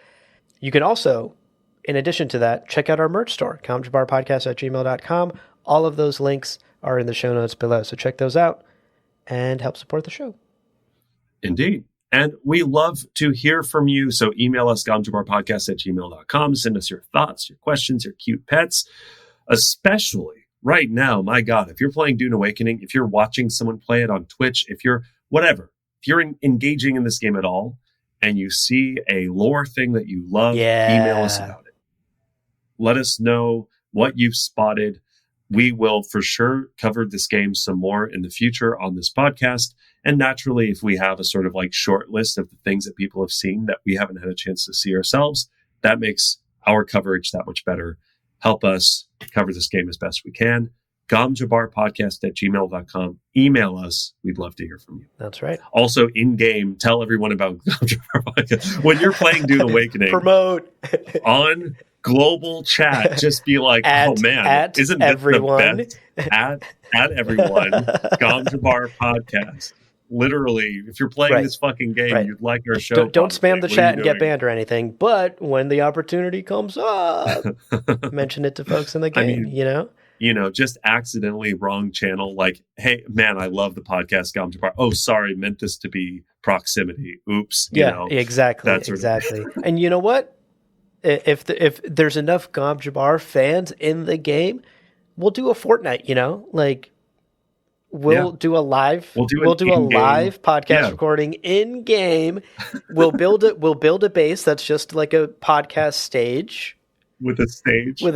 You can also, in addition to that, check out our merch store, gamjabarpodcast@gmail.com. All of those links are in the show notes below. So check those out and help support the show. Indeed. And we love to hear from you. So email us, gamjabarpodcast@gmail.com. Send us your thoughts, your questions, your cute pets. Especially right now, my God, if you're playing Dune Awakening, if you're watching someone play it on Twitch, if you're engaging in this game at all, and you see a lore thing that you love, email us about it. Let us know what you've spotted. We will for sure cover this game some more in the future on this podcast. And naturally, if we have a sort of like short list of the things that people have seen that we haven't had a chance to see ourselves, that makes our coverage that much better. Help us cover this game as best we can. gamjabarpodcast@gmail.com. Email us. We'd love to hear from you. That's right. Also, in-game, tell everyone about Gamjabar Podcast. When you're playing Dune Awakening, promote on global chat, just be like, oh man, isn't this everyone. The best? At everyone, Gamjabar Podcast. Literally, if you're playing this fucking game, you'd like our show. Don't spam the chat and get banned or anything, but when the opportunity comes up, mention it to folks in the game, just accidentally wrong channel. Like, hey, man, I love the podcast Gamjabar. Oh, sorry, meant this to be proximity. Oops. Exactly. Exactly. And you know what? If there's enough Gamjabar fans in the game, we'll do a Fortnite, we'll do a live live podcast recording in game. We'll build a base that's just like a podcast stage. With a stage. I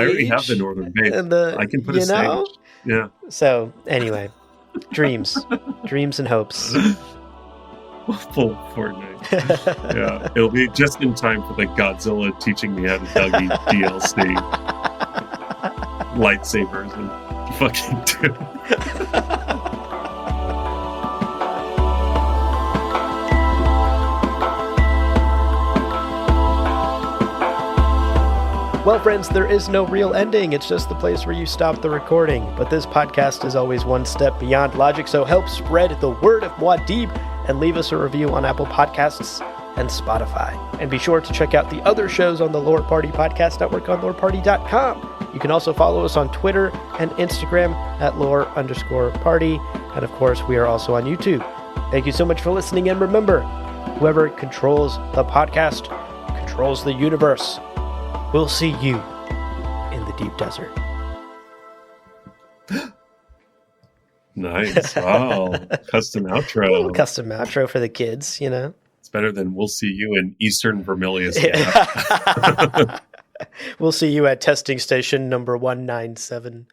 already have the northern base. I can put a stage. Yeah. So anyway, dreams and hopes. Full Fortnite. Yeah, it'll be just in time for the Godzilla teaching me how to Dougie DLC, lightsabers, and fucking Dune. Well, friends, there is no real ending. It's just the place where you stop the recording. But this podcast is always one step beyond logic, so help spread the word of Muad'Dib and leave us a review on Apple Podcasts and Spotify. And be sure to check out the other shows on the Lore Party Podcast Network on loreparty.com. You can also follow us on Twitter and Instagram at lore_party. And of course, we are also on YouTube. Thank you so much for listening. And remember, whoever controls the podcast controls the universe. We'll see you in the deep desert. Nice. Wow. Custom outro. A little custom outro for the kids, It's better than we'll see you in Eastern Vermilius. Yeah. We'll see you at testing station number 197.